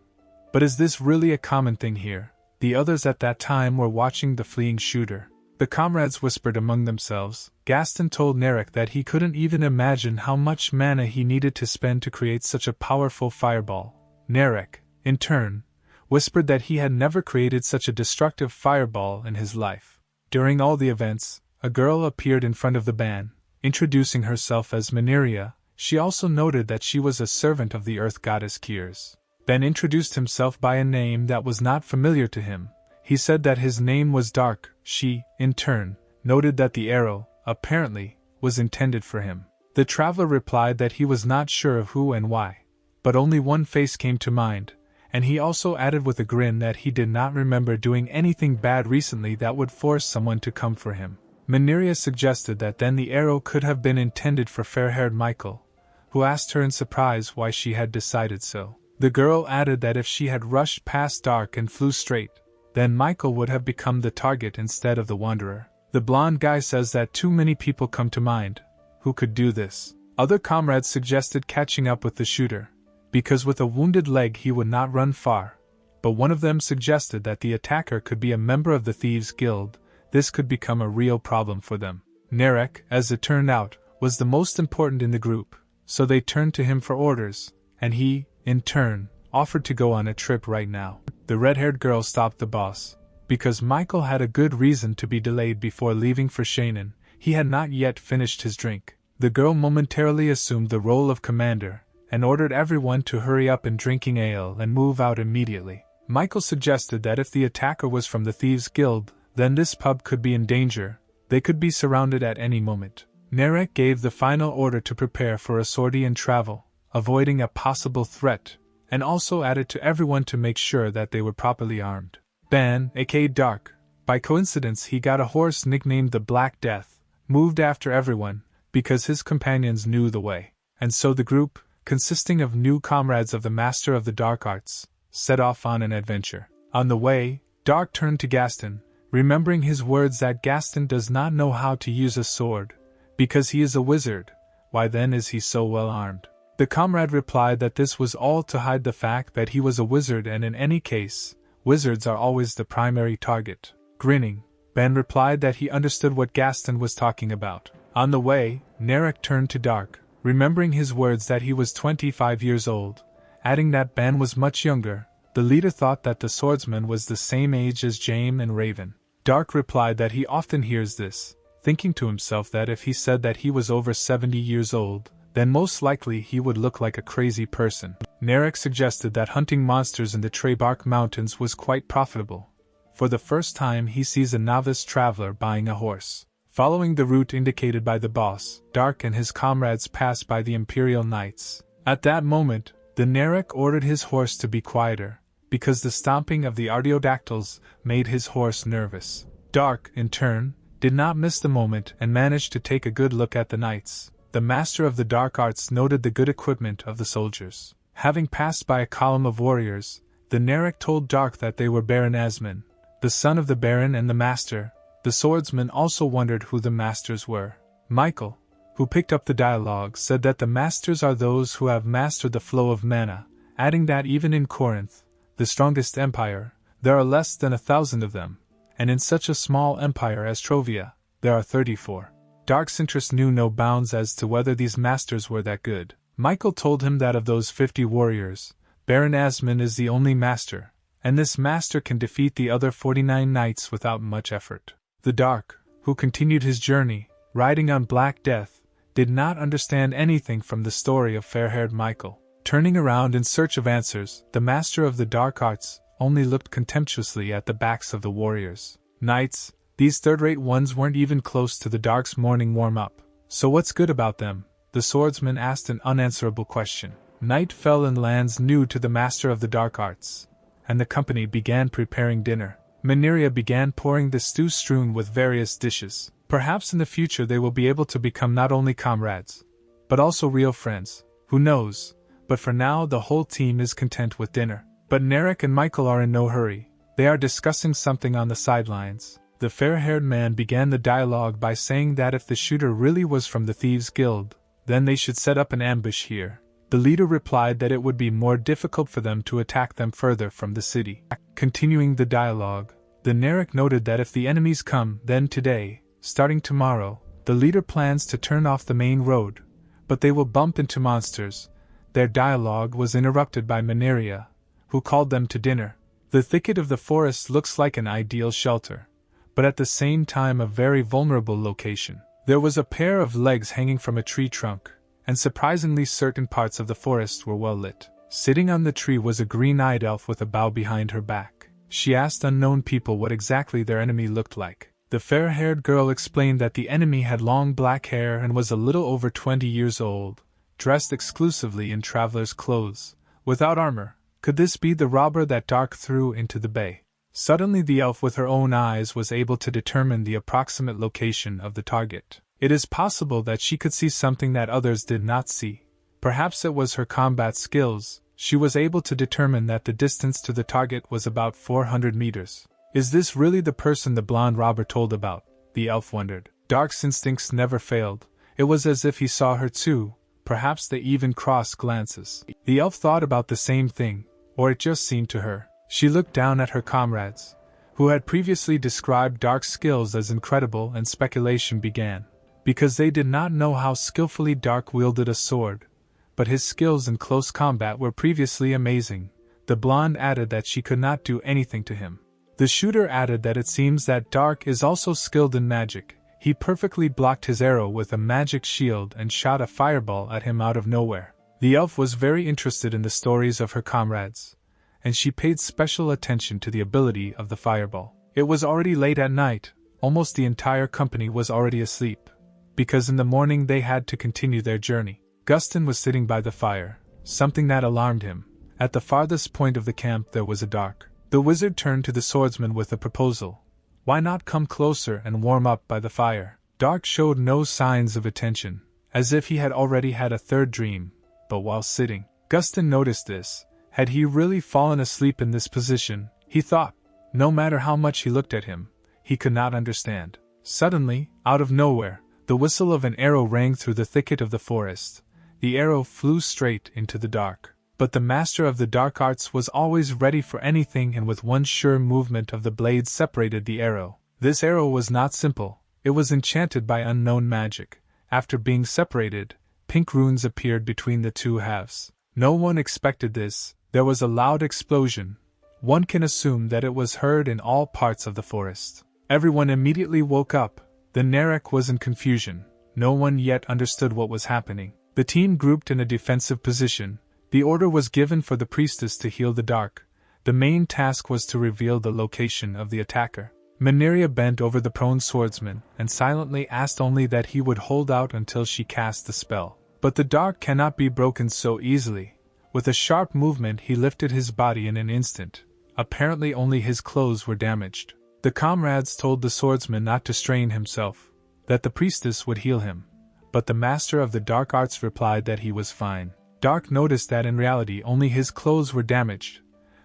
[SPEAKER 1] But is this really a common thing here? The others at that time were watching the fleeing shooter. The comrades whispered among themselves. Gaston told Narek that he couldn't even imagine how much mana he needed to spend to create such a powerful fireball. Narek, in turn, whispered that he had never created such a destructive fireball in his life. During all the events, a girl appeared in front of the Ban, introducing herself as Mineria. She also noted that she was a servant of the earth goddess Kirs. Ben introduced himself by a name that was not familiar to him. He said that his name was Dark. She, in turn, noted that the arrow, apparently, was intended for him. The traveler replied that he was not sure of who and why, but only one face came to mind, and he also added with a grin that he did not remember doing anything bad recently that would force someone to come for him. Mineria suggested that then the arrow could have been intended for fair-haired Michael, who asked her in surprise why she had decided so. The girl added that if she had rushed past Dark and flew straight, then Michael would have become the target instead of the wanderer. The blonde guy says that too many people come to mind who could do this. Other comrades suggested catching up with the shooter, because with a wounded leg he would not run far, but one of them suggested that the attacker could be a member of the Thieves' Guild. This could become a real problem for them. Narek, as it turned out, was the most important in the group, so they turned to him for orders, and he, in turn, offered to go on a trip right now. The red-haired girl stopped the boss. Because Michael had a good reason to be delayed before leaving for Shannon, he had not yet finished his drink. The girl momentarily assumed the role of commander, and ordered everyone to hurry up in drinking ale and move out immediately. Michael suggested that if the attacker was from the Thieves' Guild, then this pub could be in danger. They could be surrounded at any moment. Narek gave the final order to prepare for a sortie and travel, avoiding a possible threat, and also added to everyone to make sure that they were properly armed. Ban, aka Dark, by coincidence he got a horse nicknamed the Black Death, moved after everyone, because his companions knew the way. And so the group, consisting of new comrades of the Master of the Dark Arts, set off on an adventure. On the way, Dark turned to Gaston, remembering his words that Gaston does not know how to use a sword, because he is a wizard. Why then is he so well armed? The comrade replied that this was all to hide the fact that he was a wizard, and in any case, wizards are always the primary target. Grinning, Ben replied that he understood what Gaston was talking about. On the way, Narek turned to Dark, remembering his words that he was 25 years old, adding that Ben was much younger. The leader thought that the swordsman was the same age as Jaime and Raven. Dark replied that he often hears this, thinking to himself that if he said that he was over 70 years old, then most likely he would look like a crazy person. Narek suggested that hunting monsters in the Trebark Mountains was quite profitable. For the first time he sees a novice traveler buying a horse. Following the route indicated by the boss, Dark and his comrades pass by the Imperial Knights. At that moment, the Narek ordered his horse to be quieter, because the stomping of the Artiodactyls made his horse nervous. Dark, in turn, did not miss the moment and managed to take a good look at the knights. The master of the dark arts noted the good equipment of the soldiers. Having passed by a column of warriors, the Narek told Dark that they were Baron Asmin, the son of the Baron and the master. The swordsman also wondered who the masters were. Michael, who picked up the dialogue, said that the masters are those who have mastered the flow of mana, adding that even in Corinth, the strongest empire, there are less than 1,000 of them, and in such a small empire as Trovia, there are 34. Dark's interest knew no bounds as to whether these masters were that good. Michael told him that of those 50 warriors, Baron Asmin is the only master, and this master can defeat the other 49 knights without much effort. The Dark, who continued his journey, riding on Black Death, did not understand anything from the story of fair-haired Michael. Turning around in search of answers, the master of the dark arts only looked contemptuously at the backs of the warriors. Knights, these third-rate ones weren't even close to the Dark's morning warm-up. So what's good about them? The swordsman asked an unanswerable question. Night fell in lands new to the master of the dark arts, and the company began preparing dinner. Mineria began pouring the stew strewn with various dishes. Perhaps in the future they will be able to become not only comrades, but also real friends. Who knows? But for now the whole team is content with dinner. But Narek and Michael are in no hurry. They are discussing something on the sidelines. The fair-haired man began the dialogue by saying that if the shooter really was from the Thieves' Guild, then they should set up an ambush here. The leader replied that it would be more difficult for them to attack them further from the city. Continuing the dialogue, the Narek noted that if the enemies come, then today, starting tomorrow, the leader plans to turn off the main road, but they will bump into monsters. Their dialogue was interrupted by Mineria, who called them to dinner. The thicket of the forest looks like an ideal shelter, but at the same time a very vulnerable location. There was a pair of legs hanging from a tree trunk, and surprisingly certain parts of the forest were well lit. Sitting on the tree was a green-eyed elf with a bow behind her back. She asked unknown people what exactly their enemy looked like. The fair-haired girl explained that the enemy had long black hair and was a little over 20 years old, dressed exclusively in traveler's clothes, without armor. Could this be the robber that Dark threw into the bay? Suddenly the elf with her own eyes was able to determine the approximate location of the target. It is possible that she could see something that others did not see. Perhaps it was her combat skills. She was able to determine that the distance to the target was about 400 meters. Is this really the person the blonde robber told about? The elf wondered. Dark's instincts never failed. It was as if he saw her too. Perhaps they even crossed glances. The elf thought about the same thing, or it just seemed to her. She looked down at her comrades, who had previously described Dark's skills as incredible, and speculation began. Because they did not know how skillfully Dark wielded a sword, but his skills in close combat were previously amazing. The blonde added that she could not do anything to him. The shooter added that it seems that Dark is also skilled in magic. He perfectly blocked his arrow with a magic shield and shot a fireball at him out of nowhere. The elf was very interested in the stories of her comrades, and she paid special attention to the ability of the fireball. It was already late at night. Almost the entire company was already asleep, because in the morning they had to continue their journey. Gustin was sitting by the fire, something that alarmed him. At the farthest point of the camp there was a Dark. The wizard turned to the swordsman with a proposal. Why not come closer and warm up by the fire? Dark showed no signs of attention, as if he had already had a third dream, but while sitting, Gustin noticed this. Had he really fallen asleep in this position, he thought? No matter how much he looked at him, he could not understand. Suddenly, out of nowhere, the whistle of an arrow rang through the thicket of the forest. The arrow flew straight into the Dark. But the master of the dark arts was always ready for anything, and with one sure movement of the blade separated the arrow. This arrow was not simple, it was enchanted by unknown magic. After being separated, pink runes appeared between the two halves. No one expected this. There was a loud explosion. One can assume that it was heard in all parts of the forest. Everyone immediately woke up. The Narek was in confusion. No one yet understood what was happening. The team grouped in a defensive position. The order was given for the priestess to heal the dark. The main task was to reveal the location of the attacker. Manhwa bent over the prone swordsman and silently asked only that he would hold out until she cast the spell. But the dark cannot be broken so easily. With a sharp movement he lifted his body in an instant. Apparently only his clothes were damaged. The comrades told the swordsman not to strain himself, that the priestess would heal him. But the master of the dark arts replied that he was fine. Dark noticed that in reality only his clothes were damaged,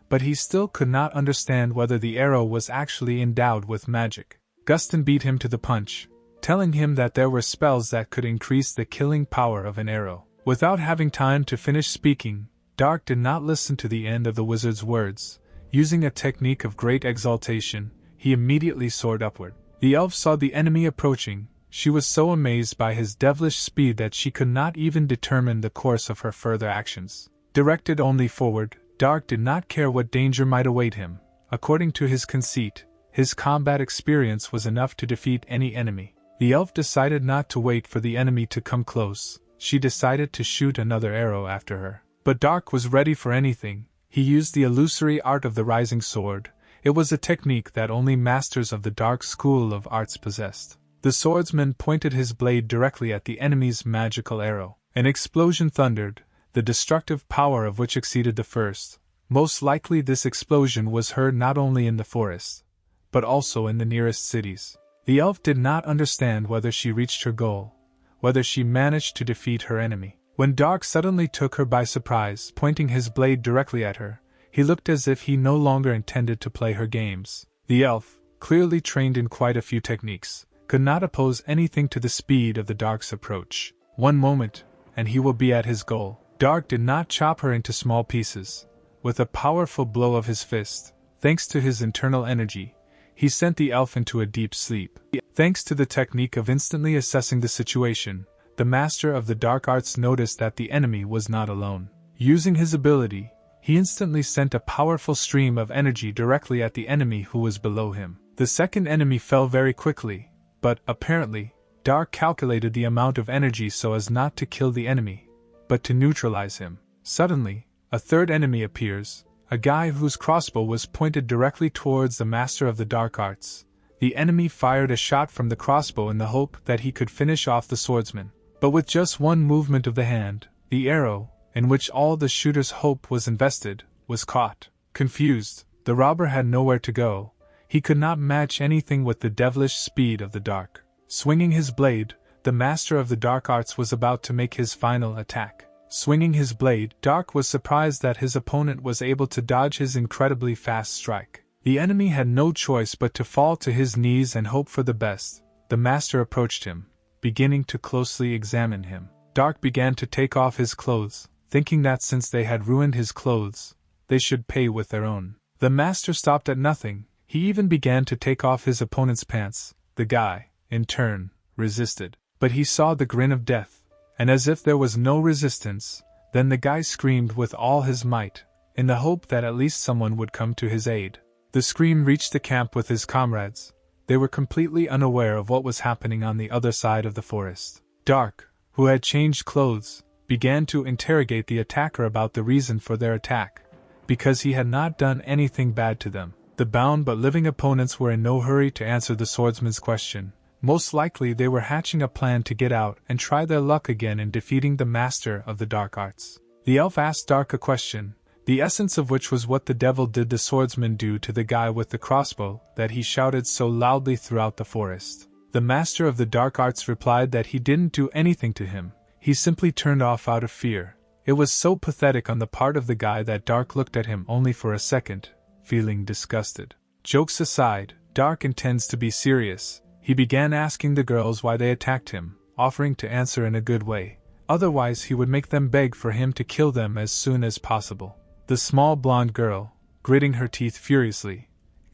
[SPEAKER 1] but he still could not understand whether the arrow was actually endowed with magic. Gustin beat him to the punch, telling him that there were spells that could increase the killing power of an arrow. Without having time to finish speaking, Dark did not listen to the end of the wizard's words. Using a technique of great exaltation, he immediately soared upward. The elf saw the enemy approaching. She was so amazed by his devilish speed that she could not even determine the course of her further actions. Directed only forward, Dark did not care what danger might await him. According to his conceit, his combat experience was enough to defeat any enemy. The elf decided not to wait for the enemy to come close. She decided to shoot another arrow after her. But Dark was ready for anything. He used the illusory art of the rising sword. It was a technique that only masters of the dark school of arts possessed. The swordsman pointed his blade directly at the enemy's magical arrow. An explosion thundered, the destructive power of which exceeded the first. Most likely this explosion was heard not only in the forest, but also in the nearest cities. The elf did not understand whether she reached her goal, whether she managed to defeat her enemy. When Dark suddenly took her by surprise, pointing his blade directly at her, he looked as if he no longer intended to play her games. The elf, clearly trained in quite a few techniques, could not oppose anything to the speed of the Dark's approach. One moment, and he will be at his goal. Dark did not chop her into small pieces. With a powerful blow of his fist, thanks to his internal energy, he sent the elf into a deep sleep. Thanks to the technique of instantly assessing the situation, the master of the dark arts noticed that the enemy was not alone. Using his ability, he instantly sent a powerful stream of energy directly at the enemy who was below him. The second enemy fell very quickly, but, apparently, Dark calculated the amount of energy so as not to kill the enemy, but to neutralize him. Suddenly, a third enemy appears, a guy whose crossbow was pointed directly towards the master of the dark arts. The enemy fired a shot from the crossbow in the hope that he could finish off the swordsman. But with just one movement of the hand, the arrow, in which all the shooter's hope was invested, was caught. Confused, the robber had nowhere to go. He could not match anything with the devilish speed of the dark. Swinging his blade, the master of the dark arts was about to make his final attack. Swinging his blade, Dark was surprised that his opponent was able to dodge his incredibly fast strike. The enemy had no choice but to fall to his knees and hope for the best. The master approached him, beginning to closely examine him. Dark began to take off his clothes, thinking that since they had ruined his clothes, they should pay with their own. The master stopped at nothing. He even began to take off his opponent's pants. The guy, in turn, resisted. But he saw the grin of death, and as if there was no resistance, then the guy screamed with all his might, in the hope that at least someone would come to his aid. The scream reached the camp with his comrades. They were completely unaware of what was happening on the other side of the forest. Dark, who had changed clothes, began to interrogate the attacker about the reason for their attack, because he had not done anything bad to them. The bound but living opponents were in no hurry to answer the swordsman's question. Most likely they were hatching a plan to get out and try their luck again in defeating the master of the dark arts. The elf asked Dark a question, the essence of which was what the devil did the swordsman do to the guy with the crossbow that he shouted so loudly throughout the forest. The master of the dark arts replied that he didn't do anything to him, he simply turned off out of fear. It was so pathetic on the part of the guy that Dark looked at him only for a second, feeling disgusted. Jokes aside, Dark intends to be serious. He began asking the girls why they attacked him, offering to answer in a good way. Otherwise he would make them beg for him to kill them as soon as possible. The small blonde girl, gritting her teeth furiously,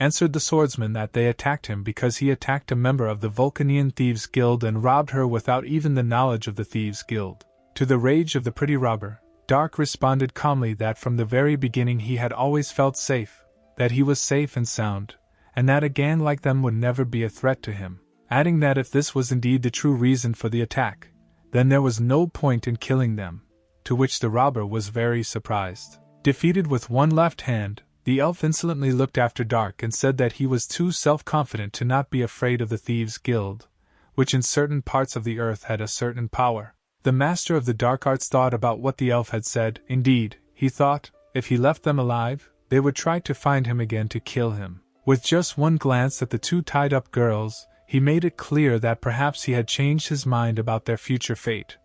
[SPEAKER 1] answered the swordsman that they attacked him because he attacked a member of the Vulcanian Thieves Guild and robbed her without even the knowledge of the Thieves Guild. To the rage of the pretty robber, Dark responded calmly that from the very beginning he had always felt safe, that he was safe and sound, and that a gang like them would never be a threat to him, adding that if this was indeed the true reason for the attack, then there was no point in killing them, to which the robber was very surprised. Defeated with one left hand, the elf insolently looked after Dark and said that he was too self-confident to not be afraid of the Thieves' Guild, which in certain parts of the earth had a certain power. The master of the dark arts thought about what the elf had said. Indeed, he thought, if he left them alive, they would try to find him again to kill him. With just one glance at the two tied-up girls, he made it clear that perhaps he had changed his mind about their future fate,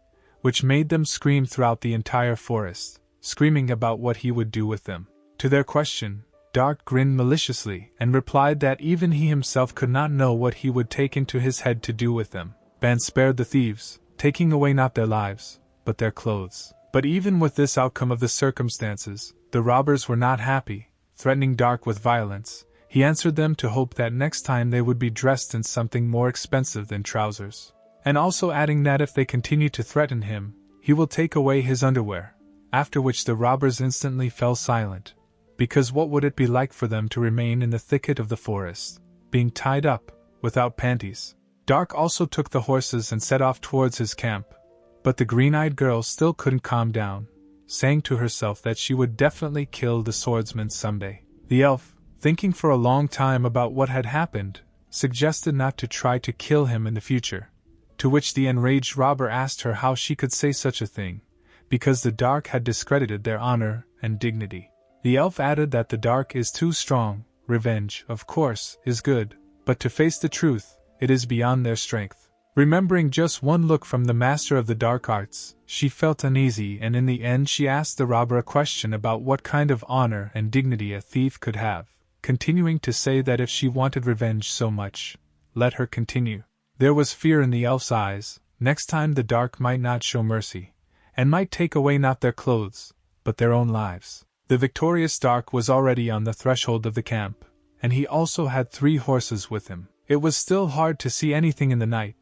[SPEAKER 1] which made them scream throughout the entire forest, screaming about what he would do with them. To their question, Dark grinned maliciously and replied that even he himself could not know what he would take into his head to do with them. Ban spared the thieves, taking away not their lives, but their clothes. But even with this outcome of the circumstances, the robbers were not happy, threatening Dark with violence. He answered them to hope that next time they would be dressed in something more expensive than trousers, and also adding that if they continue to threaten him, he will take away his underwear, after which the robbers instantly fell silent. Because what would it be like for them to remain in the thicket of the forest, being tied up, without panties? Dark also took the horses and set off towards his camp, but the green-eyed girl still couldn't calm down, saying to herself that she would definitely kill the swordsman someday. The elf, thinking for a long time about what had happened, suggested not to try to kill him in the future, to which the enraged robber asked her how she could say such a thing, because the dark had discredited their honor and dignity. The elf added that the dark is too strong. Revenge, of course, is good, but to face the truth, it is beyond their strength. Remembering just one look from the master of the dark arts, she felt uneasy, and in the end she asked the robber a question about what kind of honor and dignity a thief could have, continuing to say that if she wanted revenge so much, let her continue. There was fear in the elf's eyes. Next time the dark might not show mercy, and might take away not their clothes, but their own lives. The victorious Dark was already on the threshold of the camp, and he also had 3 horses with him. It was still hard to see anything in the night,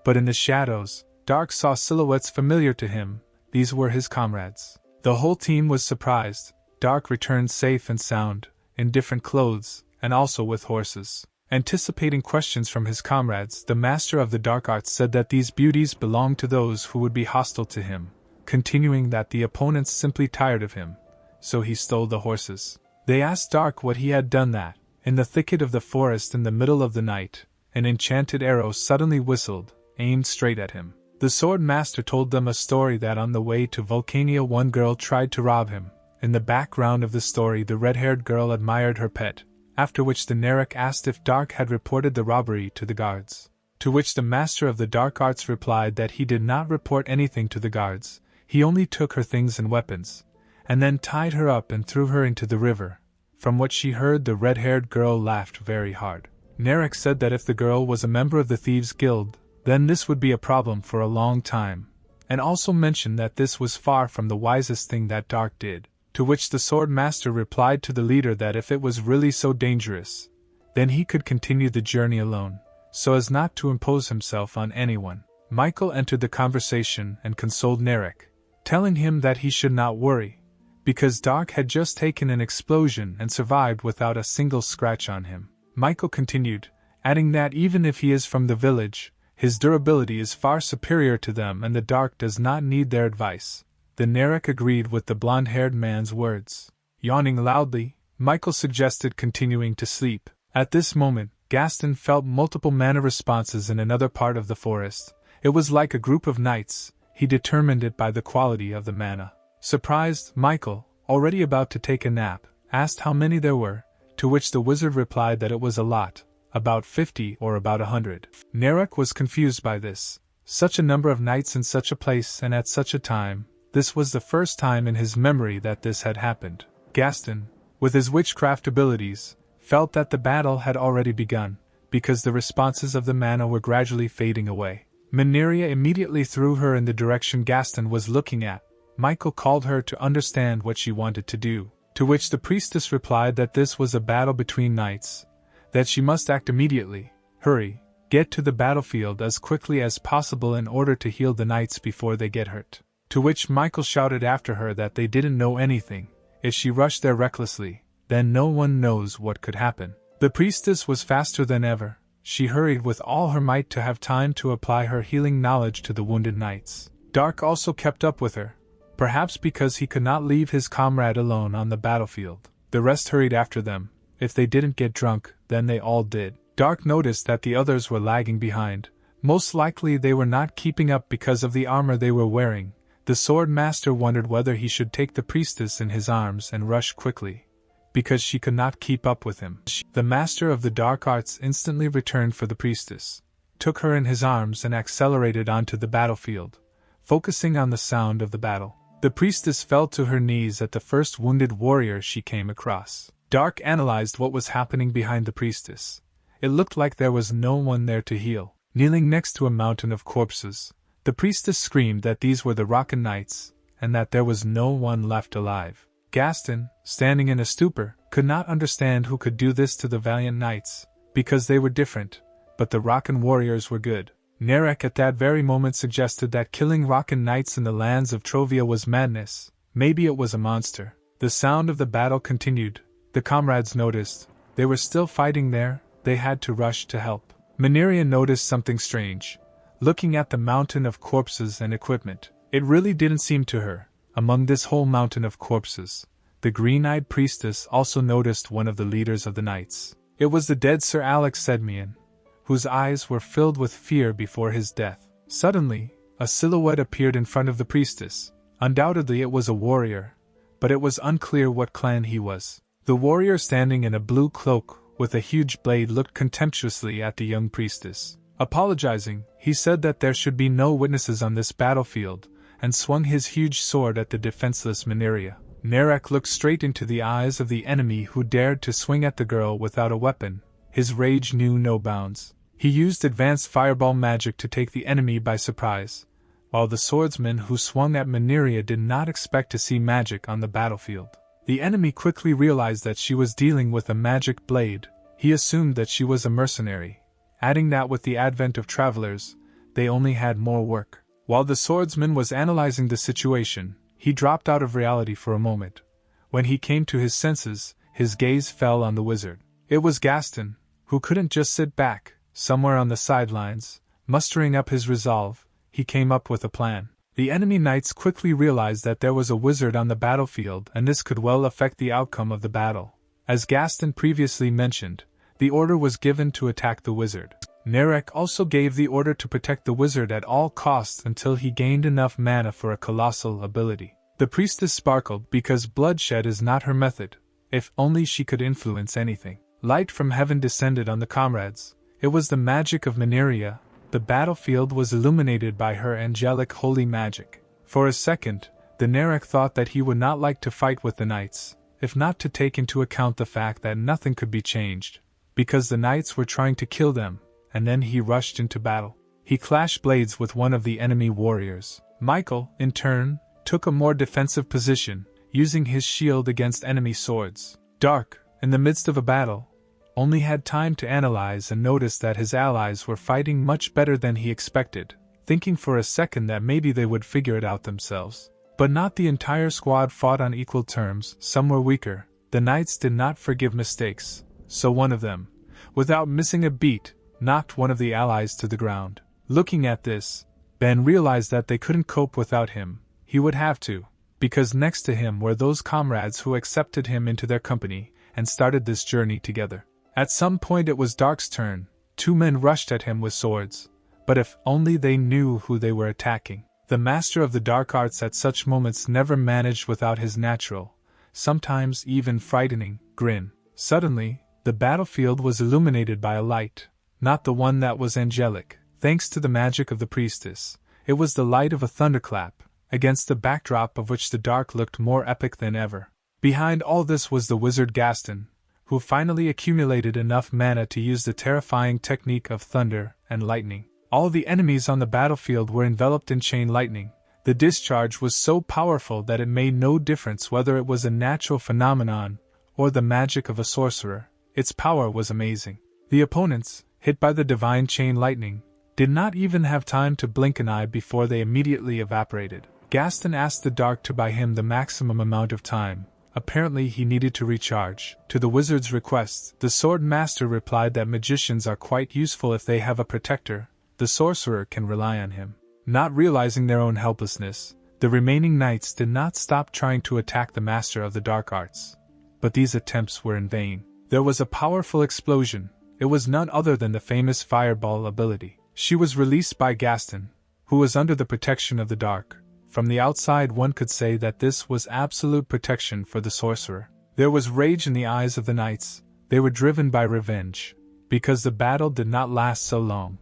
[SPEAKER 1] but in the shadows, Dark saw silhouettes familiar to him. These were his comrades. The whole team was surprised. Dark returned safe and sound, in different clothes, and also with horses. Anticipating questions from his comrades, the master of the dark arts said that these beauties belonged to those who would be hostile to him, continuing that the opponents simply tired of him, so he stole the horses. They asked Dark what he had done that, in the thicket of the forest in the middle of the night, an enchanted arrow suddenly whistled, aimed straight at him. The sword master told them a story that on the way to Vulcania one girl tried to rob him. In the background of the story the red-haired girl admired her pet, after which the Narek asked if Dark had reported the robbery to the guards. To which the master of the dark arts replied that he did not report anything to the guards, he only took her things and weapons, and then tied her up and threw her into the river. From what she heard the red-haired girl laughed very hard. Narek said that if the girl was a member of the Thieves' Guild, then this would be a problem for a long time, and also mentioned that this was far from the wisest thing that Dark did. To which the sword master replied to the leader that if it was really so dangerous, then he could continue the journey alone, so as not to impose himself on anyone. Michael entered the conversation and consoled Narek, telling him that he should not worry, because Dark had just taken an explosion and survived without a single scratch on him. Michael continued, adding that even if he is from the village, his durability is far superior to them and the Dark does not need their advice. The Narek agreed with the blonde-haired man's words. Yawning loudly, Michael suggested continuing to sleep. At this moment, Gaston felt multiple mana responses in another part of the forest. It was like a group of knights. He determined it by the quality of the mana. Surprised, Michael, already about to take a nap, asked how many there were, to which the wizard replied that it was a lot, about 50 or about 100. Narek was confused by this. Such a number of knights in such a place and at such a time. This was the first time in his memory that this had happened. Gaston, with his witchcraft abilities, felt that the battle had already begun, because the responses of the mana were gradually fading away. Mineria immediately threw her in the direction Gaston was looking at. Michael called her to understand what she wanted to do, to which the priestess replied that this was a battle between knights, that she must act immediately. Hurry, get to the battlefield as quickly as possible in order to heal the knights before they get hurt. To which Michael shouted after her that they didn't know anything. If she rushed there recklessly, then no one knows what could happen. The priestess was faster than ever. She hurried with all her might to have time to apply her healing knowledge to the wounded knights. Dark also kept up with her, perhaps because he could not leave his comrade alone on the battlefield. The rest hurried after them. If they didn't get drunk, then they all did. Dark noticed that the others were lagging behind. Most likely they were not keeping up because of the armor they were wearing. The sword master wondered whether he should take the priestess in his arms and rush quickly, because she could not keep up with him. The master of the dark arts instantly returned for the priestess, took her in his arms and accelerated onto the battlefield, focusing on the sound of the battle. The priestess fell to her knees at the first wounded warrior she came across. Dark analyzed what was happening behind the priestess. It looked like there was no one there to heal. Kneeling next to a mountain of corpses, the priestess screamed that these were the Rockin Knights, and that there was no one left alive. Gaston, standing in a stupor, could not understand who could do this to the valiant knights, because they were different, but the Rockin warriors were good. Narek at that very moment suggested that killing Rockin knights in the lands of Trovia was madness. Maybe it was a monster. The sound of the battle continued. The comrades noticed. They were still fighting there. They had to rush to help. Manhwa noticed something strange. Looking at the mountain of corpses and equipment, it really didn't seem to her. Among this whole mountain of corpses, the green-eyed priestess also noticed one of the leaders of the knights. It was the dead Sir Alex Sedmian, whose eyes were filled with fear before his death. Suddenly, a silhouette appeared in front of the priestess. Undoubtedly it was a warrior, but it was unclear what clan he was. The warrior standing in a blue cloak with a huge blade looked contemptuously at the young priestess. Apologizing, he said that there should be no witnesses on this battlefield, and swung his huge sword at the defenseless Manhwa. Narek looked straight into the eyes of the enemy who dared to swing at the girl without a weapon. His rage knew no bounds. He used advanced fireball magic to take the enemy by surprise, while the swordsman who swung at Manhwa did not expect to see magic on the battlefield. The enemy quickly realized that she was dealing with a magic blade. He assumed that she was a mercenary, adding that with the advent of travelers, they only had more work. While the swordsman was analyzing the situation, he dropped out of reality for a moment. When he came to his senses, his gaze fell on the wizard. It was Gaston, who couldn't just sit back, somewhere on the sidelines. Mustering up his resolve, he came up with a plan. The enemy knights quickly realized that there was a wizard on the battlefield, and this could well affect the outcome of the battle. As Gaston previously mentioned, the order was given to attack the wizard. Narek also gave the order to protect the wizard at all costs until he gained enough mana for a colossal ability. The priestess sparkled because bloodshed is not her method. If only she could influence anything. Light from heaven descended on the comrades. It was the magic of Manhwa. The battlefield was illuminated by her angelic holy magic. For a second, the Narek thought that he would not like to fight with the knights, if not to take into account the fact that nothing could be changed, because the knights were trying to kill them, and then he rushed into battle. He clashed blades with one of the enemy warriors. Michael, in turn, took a more defensive position, using his shield against enemy swords. Dark, in the midst of a battle, only had time to analyze and notice that his allies were fighting much better than he expected, thinking for a second that maybe they would figure it out themselves. But not the entire squad fought on equal terms. Some were weaker. The knights did not forgive mistakes, so one of them, without missing a beat, knocked one of the allies to the ground. Looking at this, Ben realized that they couldn't cope without him. He would have to, because next to him were those comrades who accepted him into their company and started this journey together. At some point it was Dark's turn. Two men rushed at him with swords, but if only they knew who they were attacking. The master of the dark arts at such moments never managed without his natural, sometimes even frightening, grin. Suddenly, the battlefield was illuminated by a light, not the one that was angelic. Thanks to the magic of the priestess, it was the light of a thunderclap, against the backdrop of which the dark looked more epic than ever. Behind all this was the wizard Gaston, who finally accumulated enough mana to use the terrifying technique of thunder and lightning. All the enemies on the battlefield were enveloped in chain lightning. The discharge was so powerful that it made no difference whether it was a natural phenomenon or the magic of a sorcerer. Its power was amazing. The opponents, hit by the divine chain lightning, did not even have time to blink an eye before they immediately evaporated. Gaston asked the Dark to buy him the maximum amount of time. Apparently he needed to recharge. To the wizard's request, the sword master replied that magicians are quite useful if they have a protector. The sorcerer can rely on him. Not realizing their own helplessness, the remaining knights did not stop trying to attack the master of the dark arts. But these attempts were in vain. There was a powerful explosion. It was none other than the famous fireball ability. She was released by Gaston, who was under the protection of the dark. From the outside one could say that this was absolute protection for the sorcerer. There was rage in the eyes of the knights. They were driven by revenge, because the battle did not last so long,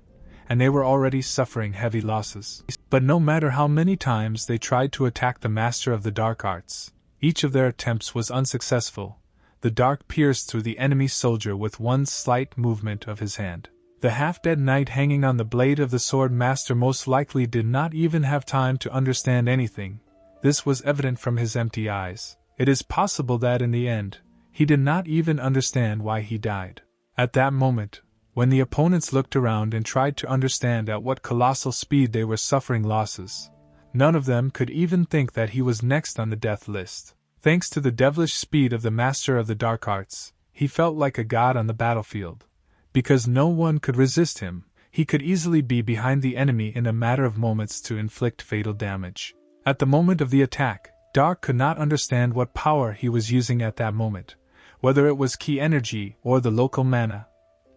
[SPEAKER 1] and they were already suffering heavy losses. But no matter how many times they tried to attack the master of the dark arts, each of their attempts was unsuccessful. The dark pierced through the enemy soldier with one slight movement of his hand. The half-dead knight hanging on the blade of the sword master most likely did not even have time to understand anything. This was evident from his empty eyes. It is possible that in the end, he did not even understand why he died. At that moment, when the opponents looked around and tried to understand at what colossal speed they were suffering losses, none of them could even think that he was next on the death list. Thanks to the devilish speed of the master of the dark arts, he felt like a god on the battlefield. Because no one could resist him, he could easily be behind the enemy in a matter of moments to inflict fatal damage. At the moment of the attack, Dark could not understand what power he was using at that moment, whether it was key energy or the local mana.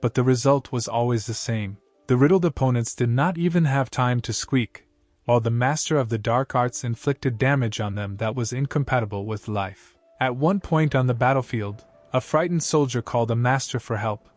[SPEAKER 1] But the result was always the same. The riddled opponents did not even have time to squeak, while the master of the dark arts inflicted damage on them that was incompatible with life. At one point on the battlefield, a frightened soldier called the master for help.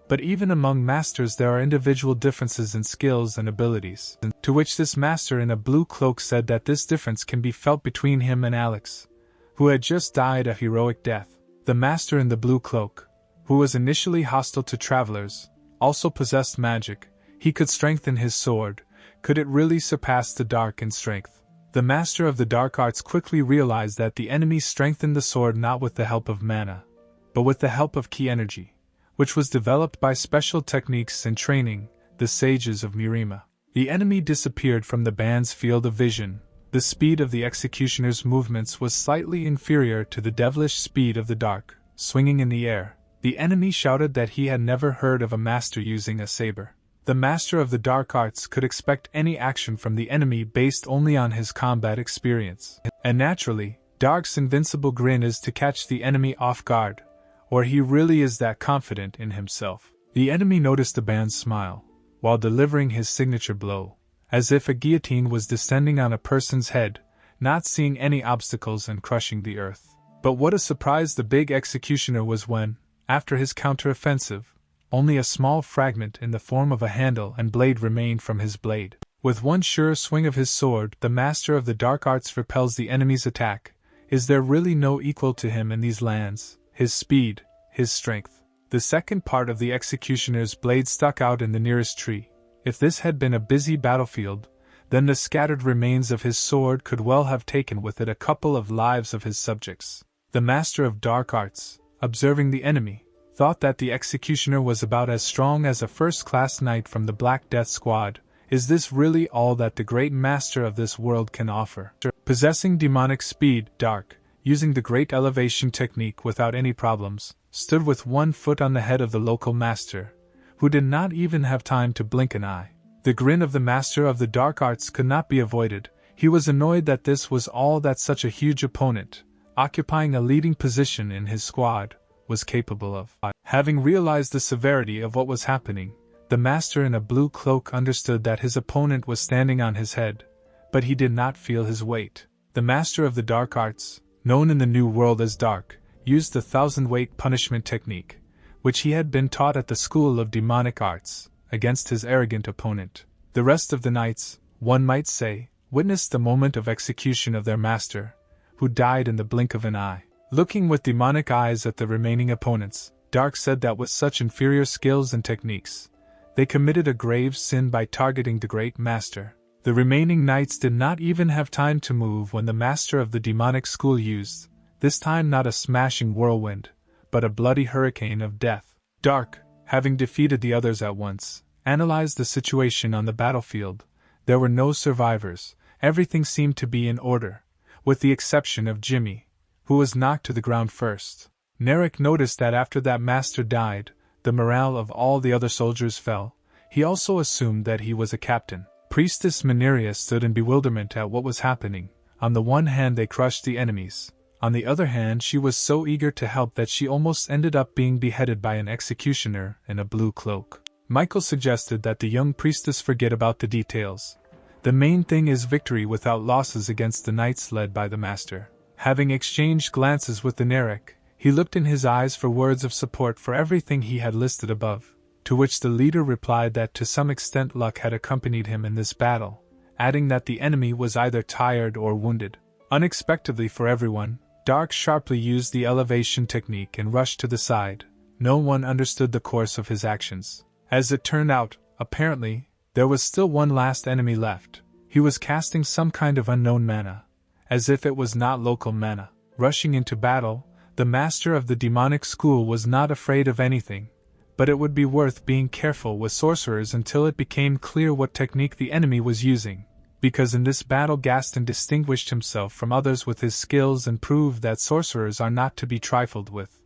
[SPEAKER 1] But even among masters there are individual differences in skills and abilities, to which this master in a blue cloak said that this difference can be felt between him and Alex, who had just died a heroic death. The master in the blue cloak, who was initially hostile to travelers, also possessed magic. He could strengthen his sword. Could it really surpass the dark in strength? The master of the dark arts quickly realized that the enemy strengthened the sword not with the help of mana, but with the help of key energy, which was developed by special techniques and training, the sages of Mirima. The enemy disappeared from the band's field of vision. The speed of the executioner's movements was slightly inferior to the devilish speed of the dark. Swinging in the air, the enemy shouted that he had never heard of a master using a saber. The master of the dark arts could expect any action from the enemy based only on his combat experience. And naturally, Dark's invincible grin is to catch the enemy off guard, or he really is that confident in himself. The enemy noticed the band's smile, while delivering his signature blow, as if a guillotine was descending on a person's head, not seeing any obstacles and crushing the earth. But what a surprise the big executioner was when, after his counter-offensive, only a small fragment in the form of a handle and blade remained from his blade. With one sure swing of his sword, the master of the dark arts repels the enemy's attack. Is there really no equal to him in these lands? His speed, his strength. The second part of the executioner's blade stuck out in the nearest tree. If this had been a busy battlefield, then the scattered remains of his sword could well have taken with it a couple of lives of his subjects. The master of dark arts, observing the enemy, thought that the executioner was about as strong as a first-class knight from the Black Death Squad. Is this really all that the great master of this world can offer? Possessing demonic speed, Dark, using the great elevation technique without any problems, stood with one foot on the head of the local master, who did not even have time to blink an eye. The grin of the master of the dark arts could not be avoided. He was annoyed that this was all that such a huge opponent, occupying a leading position in his squad, was capable of. Having realized the severity of what was happening, the master in a blue cloak understood that his opponent was standing on his head, but he did not feel his weight. The master of the dark arts, known in the New World as Dark, used the 1000-weight punishment technique, which he had been taught at the School of Demonic Arts, against his arrogant opponent. The rest of the knights, one might say, witnessed the moment of execution of their master, who died in the blink of an eye. Looking with demonic eyes at the remaining opponents, Dark said that with such inferior skills and techniques, they committed a grave sin by targeting the great master. The remaining knights did not even have time to move when the master of the demonic school used, this time not a smashing whirlwind, but a bloody hurricane of death. Dark, having defeated the others at once, analyzed the situation on the battlefield. There were no survivors, everything seemed to be in order, with the exception of Jimmy, who was knocked to the ground first. Narek noticed that after that master died, the morale of all the other soldiers fell. He also assumed that he was a captain. Priestess Mineria stood in bewilderment at what was happening. On the one hand they crushed the enemies, on the other hand she was so eager to help that she almost ended up being beheaded by an executioner in a blue cloak. Michael suggested that the young priestess forget about the details. The main thing is victory without losses against the knights led by the master. Having exchanged glances with the Narek, he looked in his eyes for words of support for everything he had listed above, to which the leader replied that to some extent luck had accompanied him in this battle, adding that the enemy was either tired or wounded. Unexpectedly for everyone, Dark sharply used the elevation technique and rushed to the side. No one understood the course of his actions. As it turned out, apparently, there was still one last enemy left. He was casting some kind of unknown mana, as if it was not local mana. Rushing into battle, the master of the demonic school was not afraid of anything, but it would be worth being careful with sorcerers until it became clear what technique the enemy was using, because in this battle Gaston distinguished himself from others with his skills and proved that sorcerers are not to be trifled with.